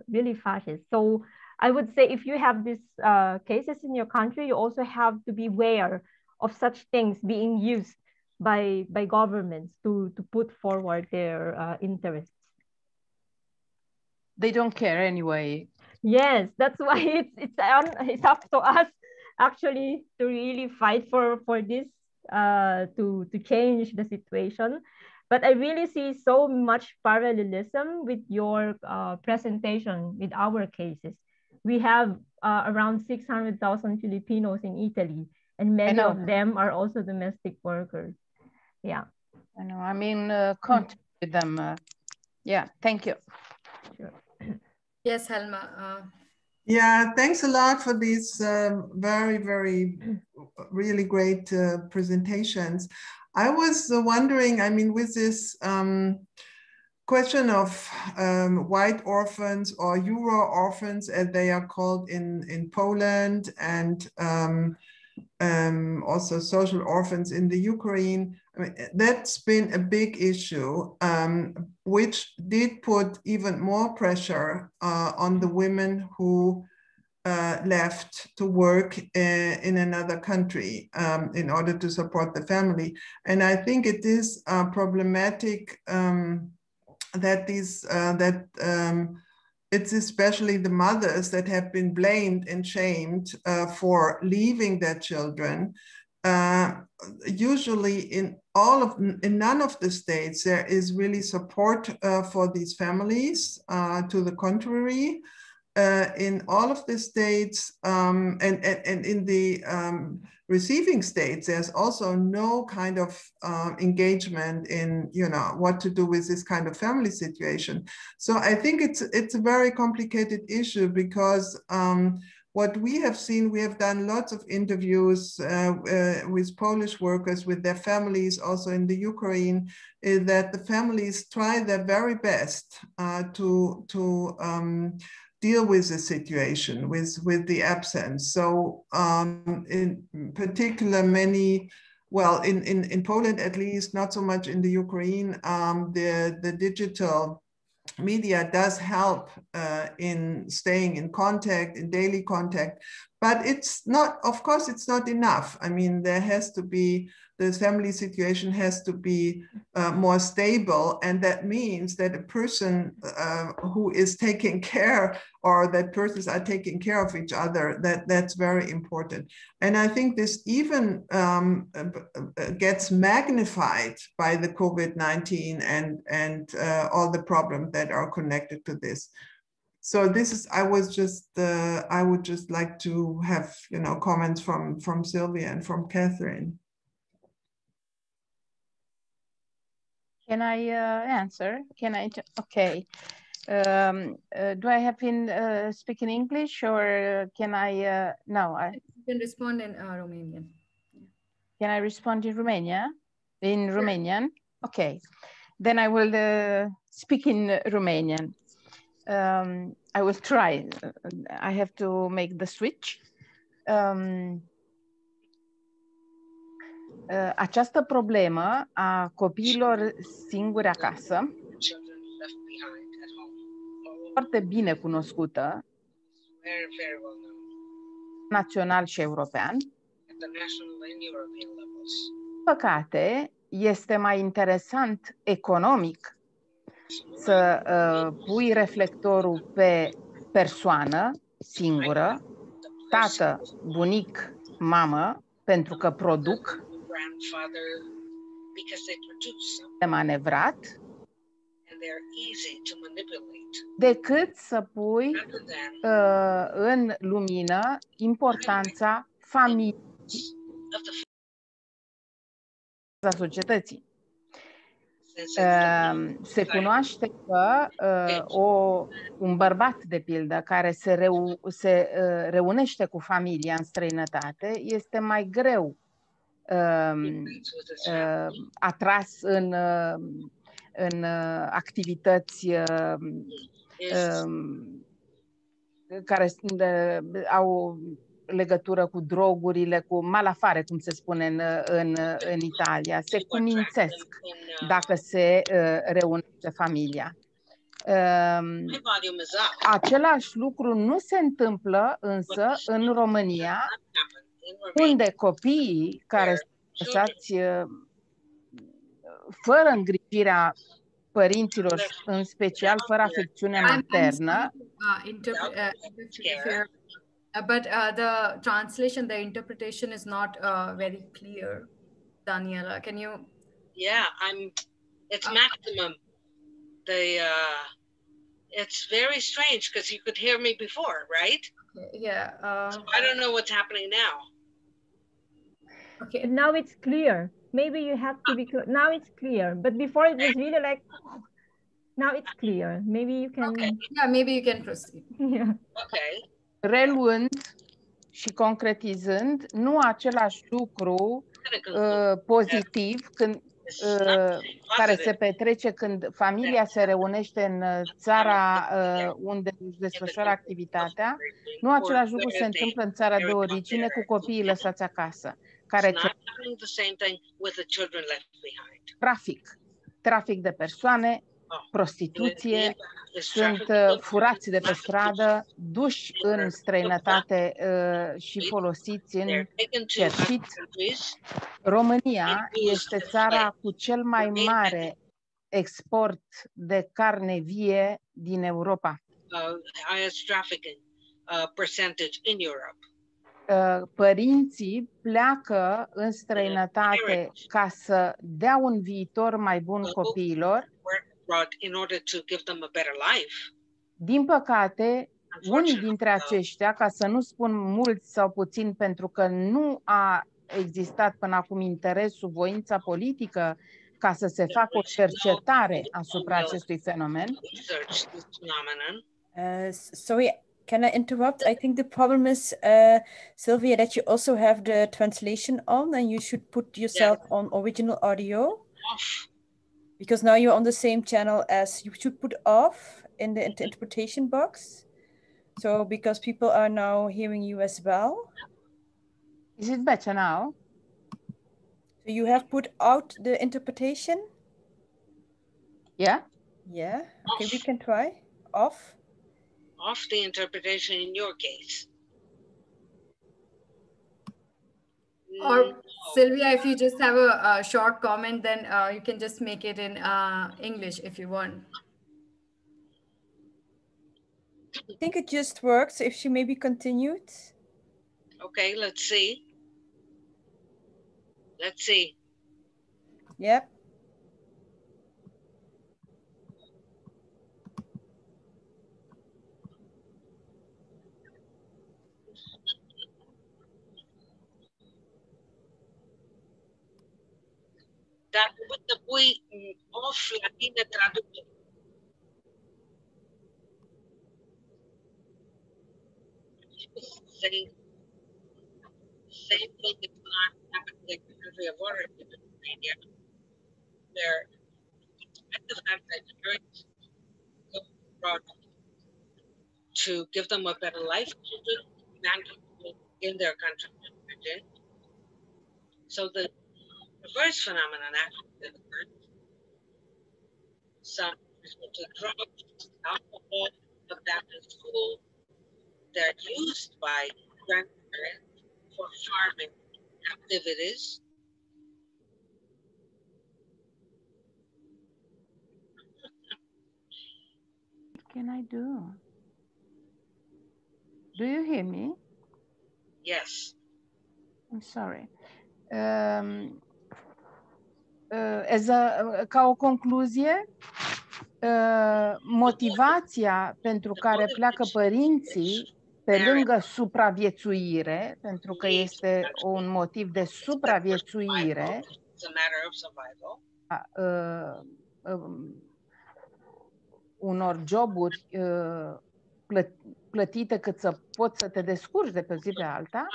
really fascist. So I would say if you have these cases in your country, you also have to be aware of such things being used by governments to put forward their interests. They don't care anyway. Yes, that's why it's up to us actually to really fight for this to change the situation. But I really see so much parallelism with your presentation with our cases. We have around 600,000 Filipinos in Italy, and many of them are also domestic workers. Yeah. I know. I'm in contact with them. Yeah, thank you. Sure. Yes, Helma. Yeah, thanks a lot for these very, very, really great presentations. I was wondering, I mean, with this question of white orphans or Euro orphans, as they are called in Poland, and also social orphans in the Ukraine. I mean, that's been a big issue, which did put even more pressure on the women who left to work in another country in order to support the family. And I think it is problematic that it's especially the mothers that have been blamed and shamed for leaving their children. Usually in none of the states, there is really support for these families. To the contrary, in all of the states and in the receiving states, there's also no kind of engagement in, you know, what to do with this kind of family situation. So I think it's a very complicated issue because what we have seen, we have done lots of interviews with Polish workers, with their families, also in the Ukraine, is that the families try their very best to deal with the situation, with the absence. So in particular, many, well, in Poland at least, not so much in the Ukraine, the digital media does help in staying in contact, in daily contact, but it's not, of course, it's not enough. I mean, there has to be, the family situation has to be more stable. And that means that a person who is taking care, or that persons are taking care of each other, that's very important. And I think this even gets magnified by the COVID-19 and all the problems that are connected to this. So this is, I would just like to have, you know, comments from Sylvia and from Catherine. Can I answer? Can I? Okay. Do I have in speak in English or can I? No, You can respond in Romanian. Can I respond in Romania? In Romanian? Okay. Then I will speak in Romanian. I will try. I have to make the switch. Această problemă a copiilor singuri acasă, foarte bine cunoscută, național și european. Păcate, este mai interesant economic să pui reflectorul pe persoană singură, tată, bunic, mamă, pentru că produc de manevrat, decât să pui în lumină importanța familiei a societății. Se cunoaște că un bărbat, de pildă, care se reunește cu familia în străinătate, este mai greu atras în activități care au legătură cu drogurile, cu malafare, cum se spune în Italia. Se cumințesc dacă se reunește familia. Același lucru nu se întâmplă însă în România, unde copiii care sunt lăsați fără îngrijirea părinților, în special fără afecțiune maternă. But the translation, the interpretation is not very clear. Daniela, can you? Yeah, it's maximum. It's very strange because you could hear me before, right? Yeah. So I don't know what's happening now. Okay, now it's clear. Maybe you have to be clear. Now it's clear, but before it was really like, now it's clear. Maybe you can. Okay. Yeah, maybe you can proceed. Yeah. Okay. Reluând și concretizând, nu același lucru pozitiv când care se petrece când familia se reunește în țara unde își desfășoară activitatea, nu același lucru se întâmplă în țara de origine cu copiii lăsați acasă, care trafic de persoane, prostituție, sunt furați de pe stradă, duși în străinătate și folosiți în cerșit. România este țara cu cel mai mare export de carne vie din Europa. Părinții pleacă în străinătate ca să dea un viitor mai bun copiilor. Din păcate, unii dintre aceștia, ca să nu spun mulți sau puțini, pentru că nu a existat până acum interesul, voința politică ca să se facă o cercetare asupra acestui fenomen. Sorry, can I interrupt? I think the problem is, Sylvia, that you also have the translation on and you should put yourself on original audio. Because now you're on the same channel as you should put off in the interpretation box. So because people are now hearing you as well. Is it better now? So you have put out the interpretation? Yeah. Yeah. Okay, we can try. Off. Off the interpretation in your case. Or Sylvia, if you just have a short comment, then you can just make it in English if you want. I think it just works if she maybe continued. Okay, let's see. Let's see. Yep. Dacă să pui Off la tine traducere. Same thing is not happening in the country of origin in Romania, where the fact that parents go abroad to give them a better life in their country of origin. So the reverse phenomenon actually occurs. Some resort to drugs, alcohol, abandoned school. They're used by grandparents for farming activities. What can I do? Do you hear me? Yes. I'm sorry. Ca o concluzie, motivația pentru care pleacă părinții, pe lângă supraviețuire, pentru că este un motiv de supraviețuire, unor joburi plătite cât să poți să te descurci de pe zi pe alta,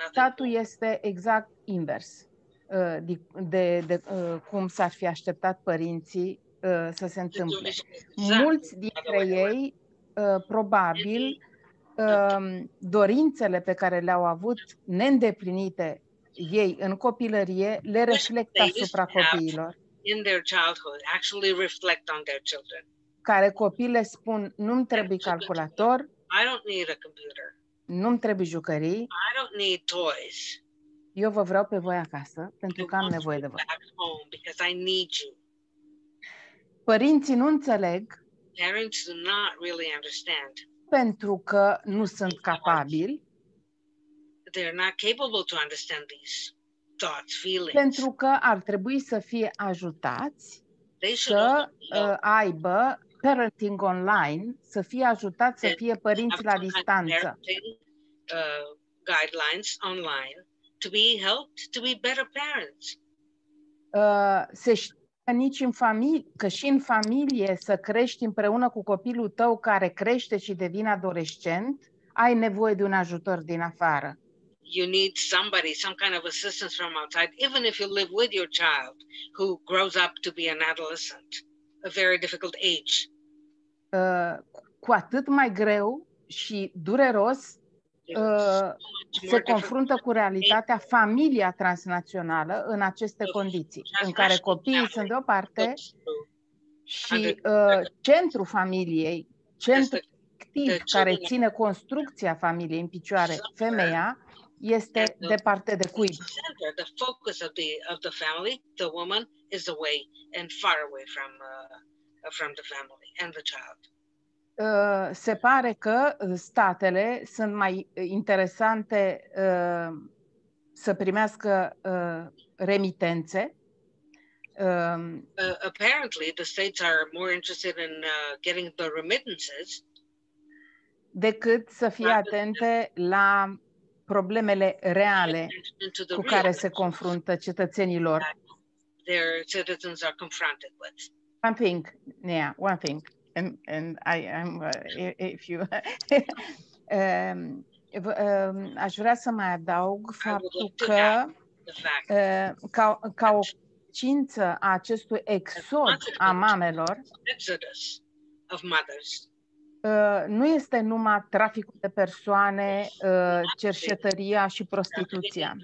statul este exact invers de cum s-ar fi așteptat părinții să se întâmple. Mulți dintre ei, probabil, dorințele pe care le-au avut neîndeplinite ei în copilărie le reflectă asupra copiilor. In their childhood actually reflect on their children. Care copii le spun, nu-mi trebuie calculator, I don't need a computer. Nu-mi trebuie jucării, I don't need toys. Eu vă vreau pe voi acasă pentru că am nevoie de voi. Back home because I need you. Părinții nu înțeleg Parents do not really understand. Pentru că nu sunt capabili. They're not capable to understand these thoughts, feelings. Pentru că ar trebui să fie ajutați să aibă parenting online, să fie ajutați să fie părinți la distanță. Guidelines online to be helped to be better parents. Se știe nici în familie, că și în familie să crești împreună cu copilul tău care crește și devine adolescent, ai nevoie de un ajutor din afară. You need somebody, some kind of assistance from outside, even if you live with your child who grows up to be an adolescent, a very difficult age. Cu atât mai greu și dureros se confruntă cu realitatea familia transnațională în aceste condiții, în care copiii sunt de o parte și centrul familiei, centrul activ care ține construcția familiei în picioare, femeia, este departe de cuib. The focus of the family, the woman, is away and far away from the family and the child. Se pare că statele sunt mai interesante să primească remitențe. Apparently, the states are more interested in getting the remittances decât să fie atente la problemele reale cu care se confruntă cetățenii lor. Their citizens are confronted with. One thing. And I'm if you aș vrea să mai adaug faptul că ca o consecință a acestui exod a mamelor nu este numai traficul de persoane, cerșetăria și prostituția.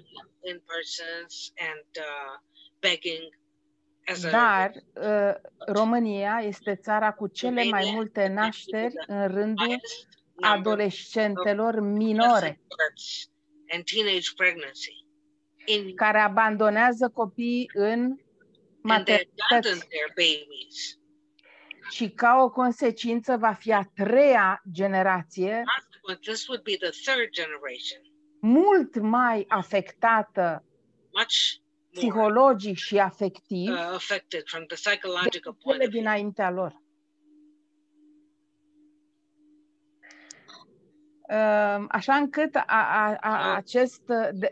Dar România este țara cu cele mai multe nașteri în rândul adolescentelor minore care abandonează copiii în maternități. Și ca o consecință va fi a treia generație mult mai afectată psihologic și afectiv decât cele dinaintea lor. Așa încât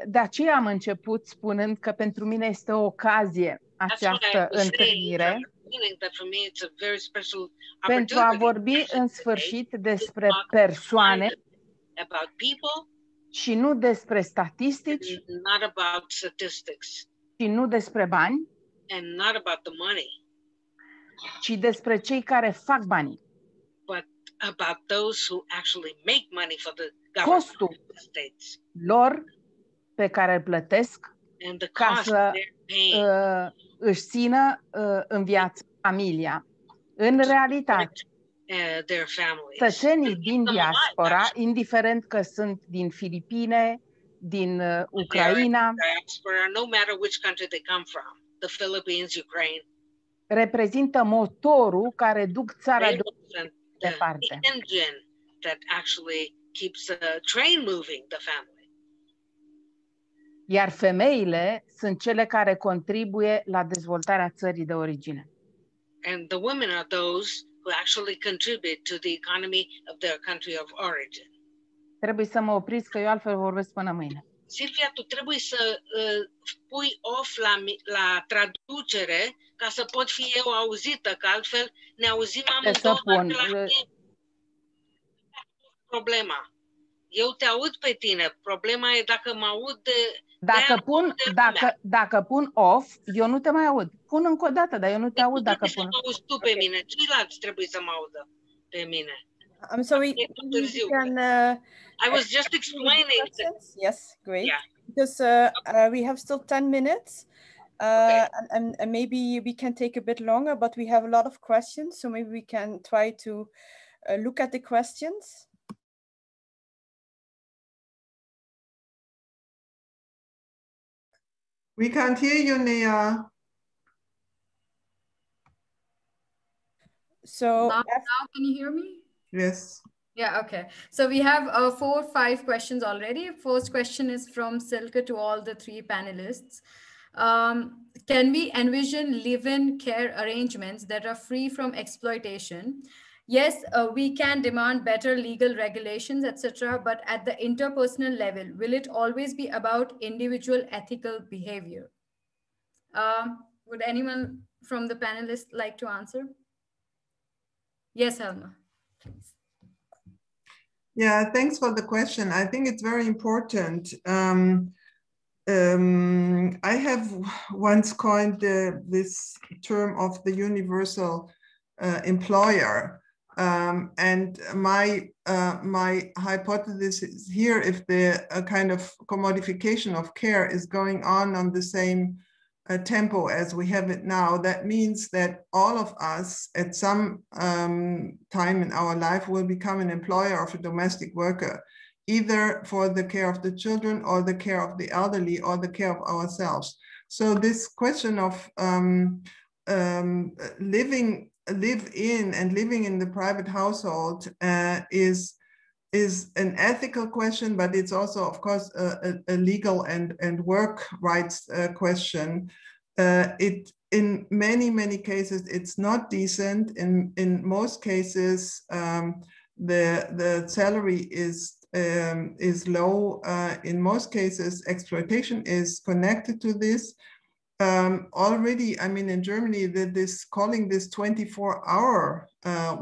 de aceea am început spunând că pentru mine este o ocazie această întâlnire pentru a vorbi în sfârșit despre persoane și nu despre statistici și nu despre bani, ci despre cei care fac banii. Costul lor pe care îl plătesc ca să își țină în viață familia. În realitate, cetățenii din diaspora, indiferent că sunt din Filipine, din Ucraina, reprezintă motorul care duc țara departe. Iar femeile sunt cele care contribuie la dezvoltarea țării de origine. And the women are those who actually contribute to the economy of their country of origin. Trebuie să mă opriți, că eu altfel vorbesc până mâine. Silvia, tu trebuie să pui off la traducere ca să pot fi eu auzită, că altfel ne auzim amândouă. Problema. Eu te aud pe tine. Problema e dacă mă aud Dacă pun off, eu nu te mai aud. Pun încă o dată, dar eu nu te aud dacă pun. Să auzi tu pe mine. Ceilalți trebuie să mă audă pe mine. I'm sorry. I was just explaining. Yes, great. Yeah. Because we have still 10 minutes. And maybe we can take a bit longer, but we have a lot of questions. So maybe we can try to look at the questions. We can't hear you, Nia. So now can you hear me? Yes. Yeah, okay. So we have 4 or 5 questions already. First question is from Silke to all the 3 panelists. Can we envision live-in care arrangements that are free from exploitation? Yes, we can demand better legal regulations, etc. But at the interpersonal level, will it always be about individual ethical behavior? Would anyone from the panelists like to answer? Yes, Helma, please. Yeah, thanks for the question. I think it's very important. I have once coined this term of the universal employer. And my hypothesis is here, if the kind of commodification of care is going on the same tempo as we have it now, that means that all of us at some time in our life will become an employer of a domestic worker, either for the care of the children or the care of the elderly or the care of ourselves. So this question of living in the private household is an ethical question, but it's also, of course, a legal and work rights question. In many cases, it's not decent. In most cases, the salary is low. In most cases, exploitation is connected to this. Already, I mean, in Germany, calling this 24-hour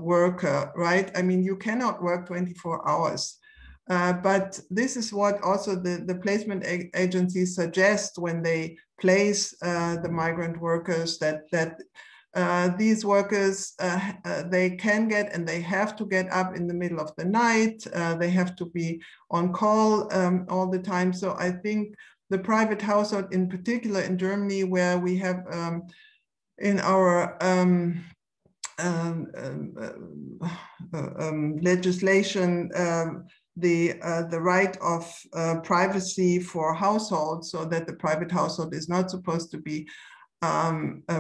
worker, right? I mean, you cannot work 24 hours. But this is what also the placement agencies suggest when they place the migrant workers, that these workers, they can get and they have to get up in the middle of the night. They have to be on call all the time. So I think the private household, in particular in Germany, where we have in our legislation the right of privacy for households, so that the private household is not supposed to be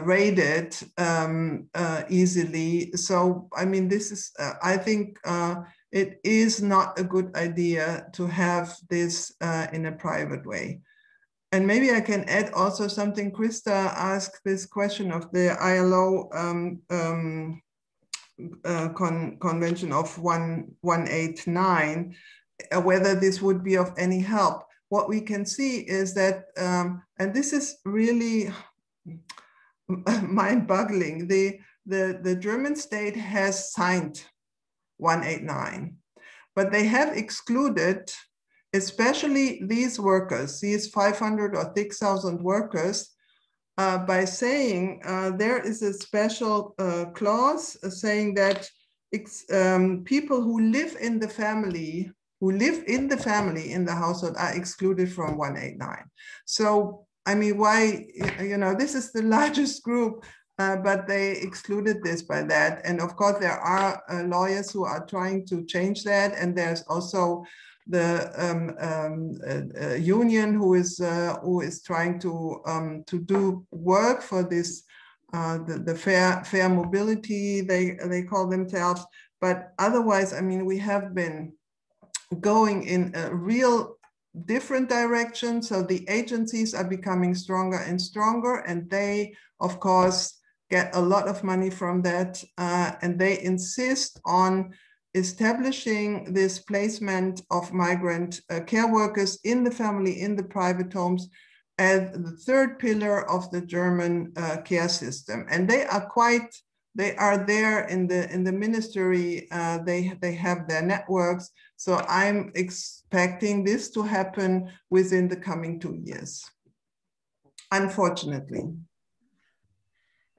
raided easily. So, I mean, this is, I think it is not a good idea to have this in a private way. And maybe I can add also something. Krista asked this question of the ILO Convention of 189, whether this would be of any help. What we can see is that, and this is really, mind-boggling. The German state has signed 189, but they have excluded especially these workers, these 500 or 6,000 workers, by saying there is a special clause saying that people who live in the family, in the household, are excluded from 189. So, I mean, why, this is the largest group, but they excluded this by that. And of course, there are lawyers who are trying to change that. And there's also the union who is trying to do work for this, the fair mobility, they call themselves. But otherwise, I mean, we have been going in a real different direction. So the agencies are becoming stronger and stronger, and they, of course, get a lot of money from that, and they insist on establishing this placement of migrant care workers in the family, in the private homes, as the third pillar of the German care system. And they are there in the ministry, they have their networks. So I'm expecting this to happen within the coming 2 years, unfortunately.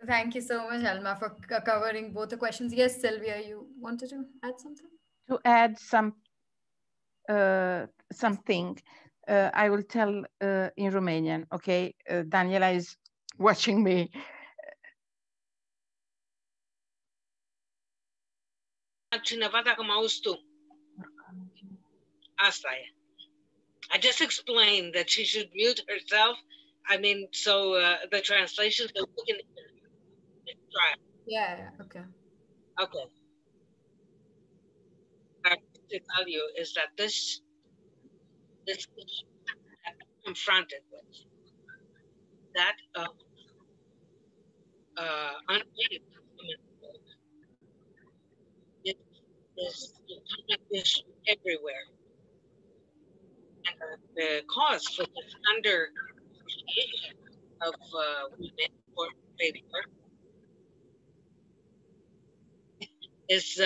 Thank you so much, Helma, for covering both the questions. Yes, Sylvia, you wanted to add something? To add something, I will tell in Romanian, okay? Daniela is watching me. Cineva dacă mă auzi tu. Asta e. I just explained that she should mute herself. I mean, so the translation, so we can try. Yeah, okay. Okay. What I have to tell you is that this issue that I'm confronted with, that unpaid is an issue everywhere. And the cause for this under-appreciation of women or baby work is in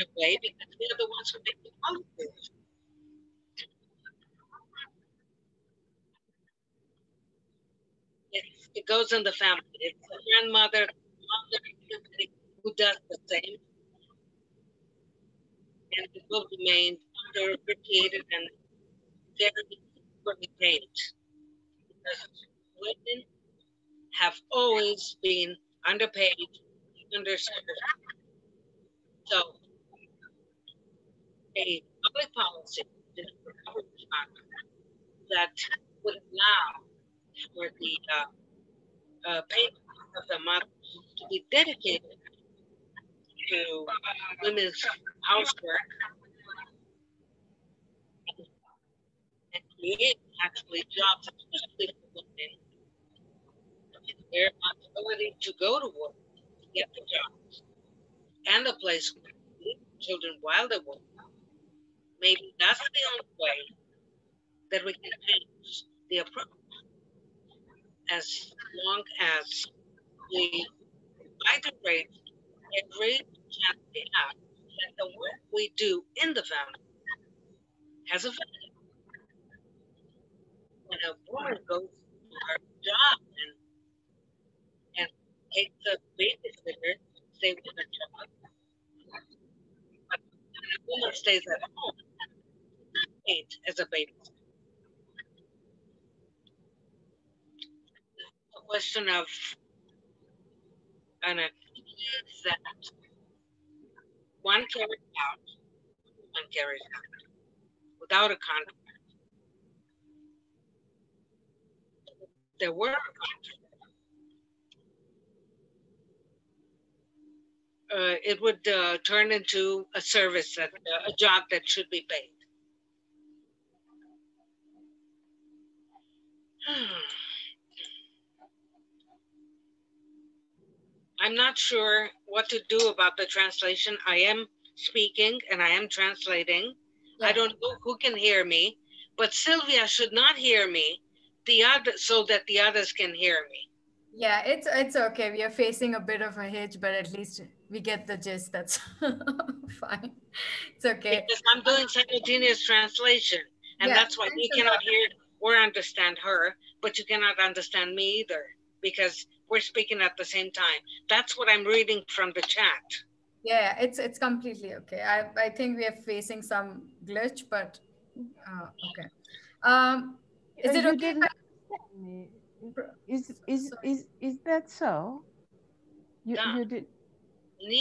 a way because they're the ones who make the policies. It goes in the family. It's the grandmother, mother, who does the same. And it will remain underappreciated and very poorly paid. Because women have always been underpaid, underserved. So a public policy that would allow for the payment of the mother to be dedicated to women's housework and create actually jobs, especially for women, their ability to go to work, to get the jobs, and a place where they leave children while they work. Maybe that's the only way that we can change the approach, as long as we integrate every chance we have that the work we do in the family has a value. When a woman goes to her job and takes a babysitter, stay with her job, but when a woman stays at home, not paid as a babysitter. A question of an activity that one carries out, one carries out without a contract. There were a contract. It would turn into a service, that a job that should be paid. I'm not sure what to do about the translation. I am speaking and I am translating. Yeah. I don't know who can hear me, but Sylvia should not hear me so that the others can hear me. Yeah, it's okay. We are facing a bit of a hitch, but at least we get the gist. That's fine. It's okay. Because I'm doing simultaneous translation, and Yeah, that's why you cannot hear or understand her, but you cannot understand me either, because we're speaking at the same time. That's what I'm reading from the chat. Yeah, it's completely okay. I think we are facing some glitch, but okay. Is it You okay? didn't understand me. Is that so? You did.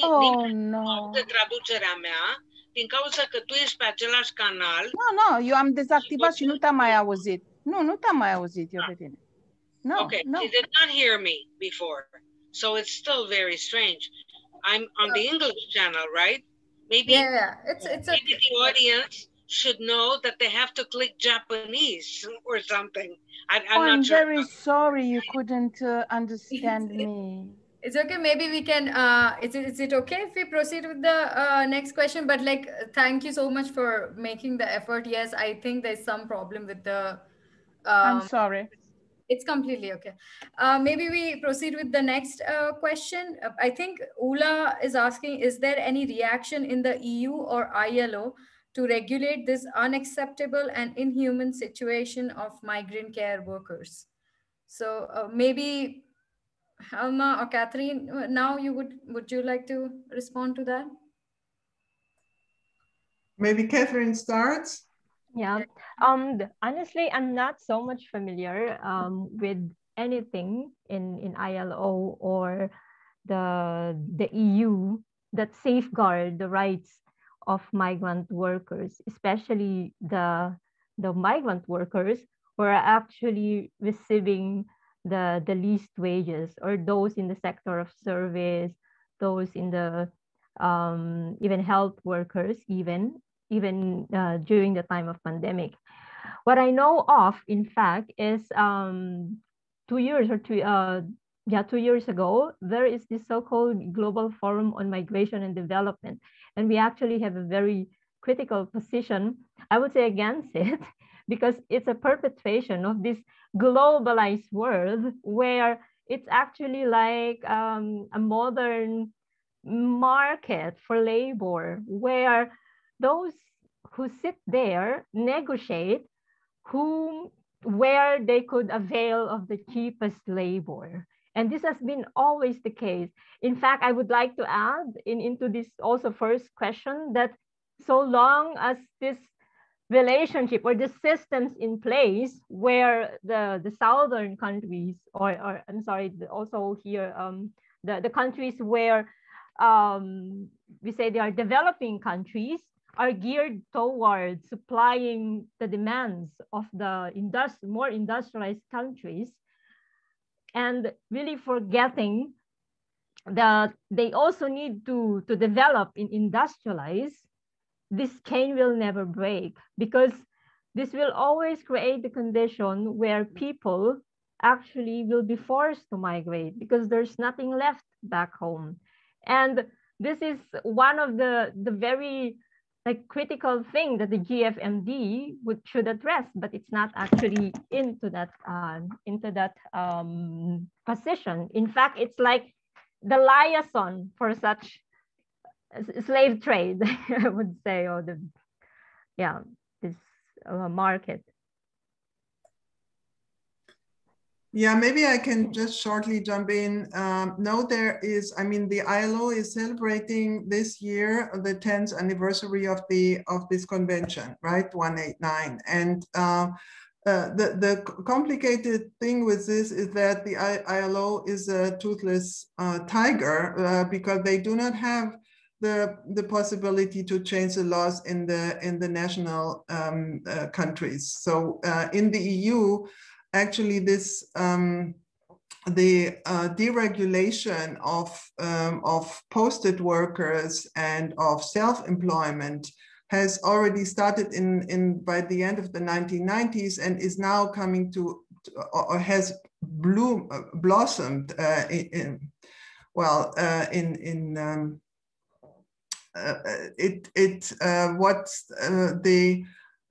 Oh, no. Traducerea mea, din cauza că tu ești pe același canal. No, eu am dezactivat și nu te-am mai auzit. Nu te-am mai auzit eu pe tine. No, okay, no. she did not hear me before, so it's still very strange. I'm on the English channel, right? Maybe, it's maybe the audience should know that they have to click Japanese or something. I'm very sorry you couldn't understand me. It's okay. Maybe we can. Is it okay if we proceed with the next question? But like, thank you so much for making the effort. Yes, I think there's some problem with the. I'm sorry. It's completely okay. Maybe we proceed with the next question. I think Ula is asking: is there any reaction in the EU or ILO to regulate this unacceptable and inhuman situation of migrant care workers? So maybe. Alma or Catherine, now would you like to respond to that? Maybe Catherine starts. Yeah. Honestly, I'm not so much familiar with anything in ILO or the EU that safeguard the rights of migrant workers, especially the migrant workers who are actually receiving the least wages, or those in the sector of service, those in the even health workers, even during the time of pandemic. What I know of, in fact, is 2 years or 2 years ago, there is this so-called Global Forum on Migration and Development, and we actually have a very critical position, I would say, against it, because it's a perpetuation of this globalized world where it's actually like a modern market for labor, where those who sit there negotiate where they could avail of the cheapest labor. And this has been always the case. In fact, I would like to add into this also first question that so long as this relationship or the systems in place where the southern countries, or I'm sorry, also here, the countries where we say they are developing countries, are geared towards supplying the demands of the more industrialized countries, and really forgetting that they also need to develop and industrialize, this chain will never break, because this will always create the condition where people actually will be forced to migrate because there's nothing left back home. And this is one of the very critical thing that the GFMD should address, but it's not actually into that position. In fact, it's like the liaison for such slave trade, I would say, or this market. Yeah, maybe I can just shortly jump in. No, there is, I mean, the ILO is celebrating this year the 10th anniversary of this convention, right? 189. And the complicated thing with this is that the ILO is a toothless tiger because they do not have the possibility to change the laws in the national countries. So in the EU, actually, this the deregulation of posted workers and of self-employment has already started by the end of the 1990s and is now coming to or has blossomed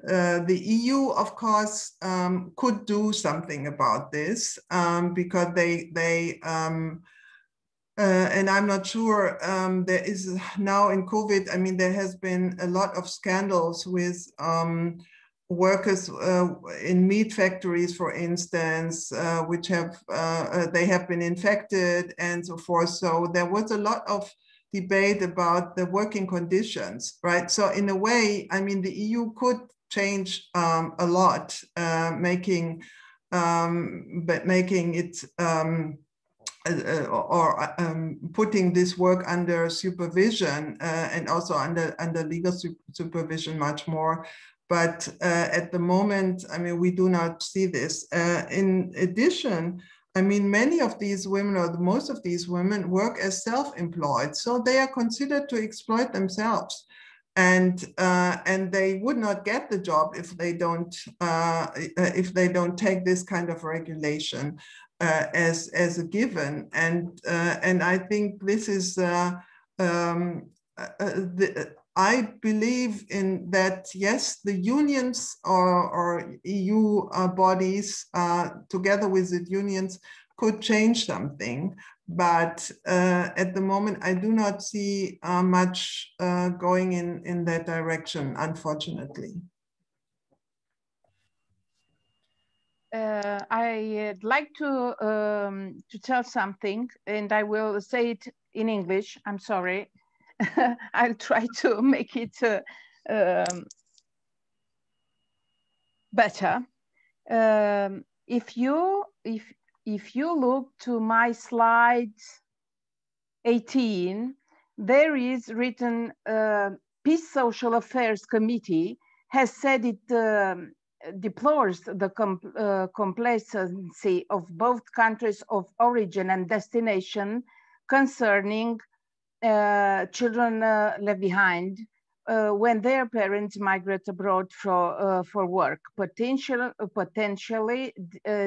the EU, of course, could do something about this because and I'm not sure, there is now in COVID, I mean, there has been a lot of scandals with workers in meat factories, for instance, which have, they have been infected and so forth. So there was a lot of debate about the working conditions, right? So in a way, I mean, the EU could change a lot, making it putting this work under supervision and also under legal supervision much more. But at the moment, I mean, we do not see this. In addition, I mean, many of these women, or most of these women, work as self-employed, so they are considered to exploit themselves, and they would not get the job if they don't take this kind of regulation as a given. And I think this is I believe in that, yes, the unions or EU bodies together with the unions could change something. But at the moment, I do not see much going in that direction, unfortunately. I'd like to tell something, and I will say it in English. I'm sorry. I'll try to make it better. If you look to my slide 18, there is written Peace Social Affairs Committee has said it deplores the complacency of both countries of origin and destination concerning children left behind when their parents migrate abroad for work, potentially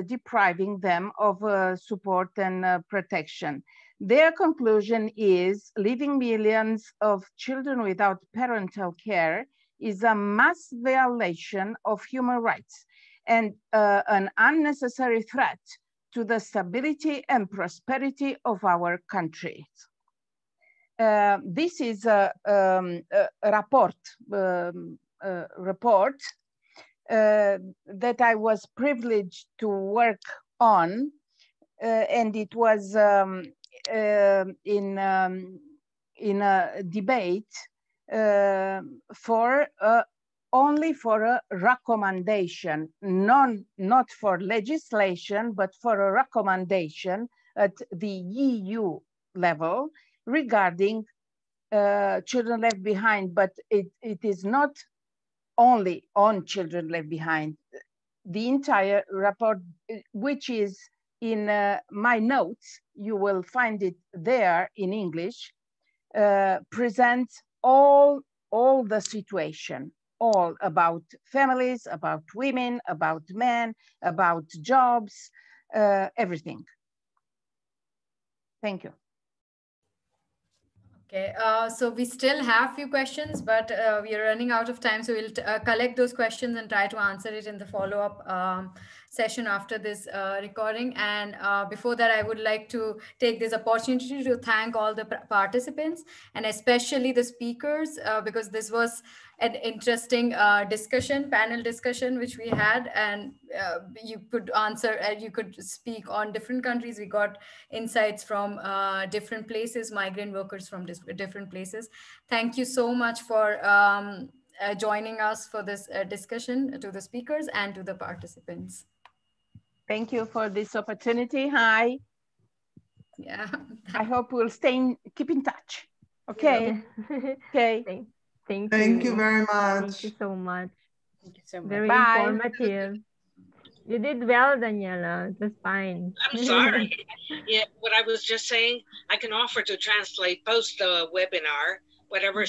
depriving them of support and protection. Their conclusion is leaving millions of children without parental care is a mass violation of human rights and an unnecessary threat to the stability and prosperity of our countries. This is a report that I was privileged to work on, and it was in a debate only for a recommendation, not for legislation, but for a recommendation at the EU level regarding children left behind. But it is not only on children left behind. The entire report, which is in my notes, you will find it there in English, presents all the situation, all about families, about women, about men, about jobs, everything. Thank you. Okay, so we still have a few questions, but we are running out of time. So we'll collect those questions and try to answer it in the follow-up session after this recording. And before that, I would like to take this opportunity to thank all the participants and especially the speakers, because this was an interesting panel discussion, which we had, and you could answer, you could speak on different countries. We got insights from different places, migrant workers from different places. Thank you so much for joining us for this discussion, to the speakers and to the participants. Thank you for this opportunity. Hi. Yeah. I hope we'll keep in touch. Okay. Yeah. Okay. Thank you very much. Thank you so much. Thank you so much. Very Bye. informative. You did well, Daniela. It was fine. I'm sorry. Yeah, what I was just saying, I can offer to translate post the webinar, whatever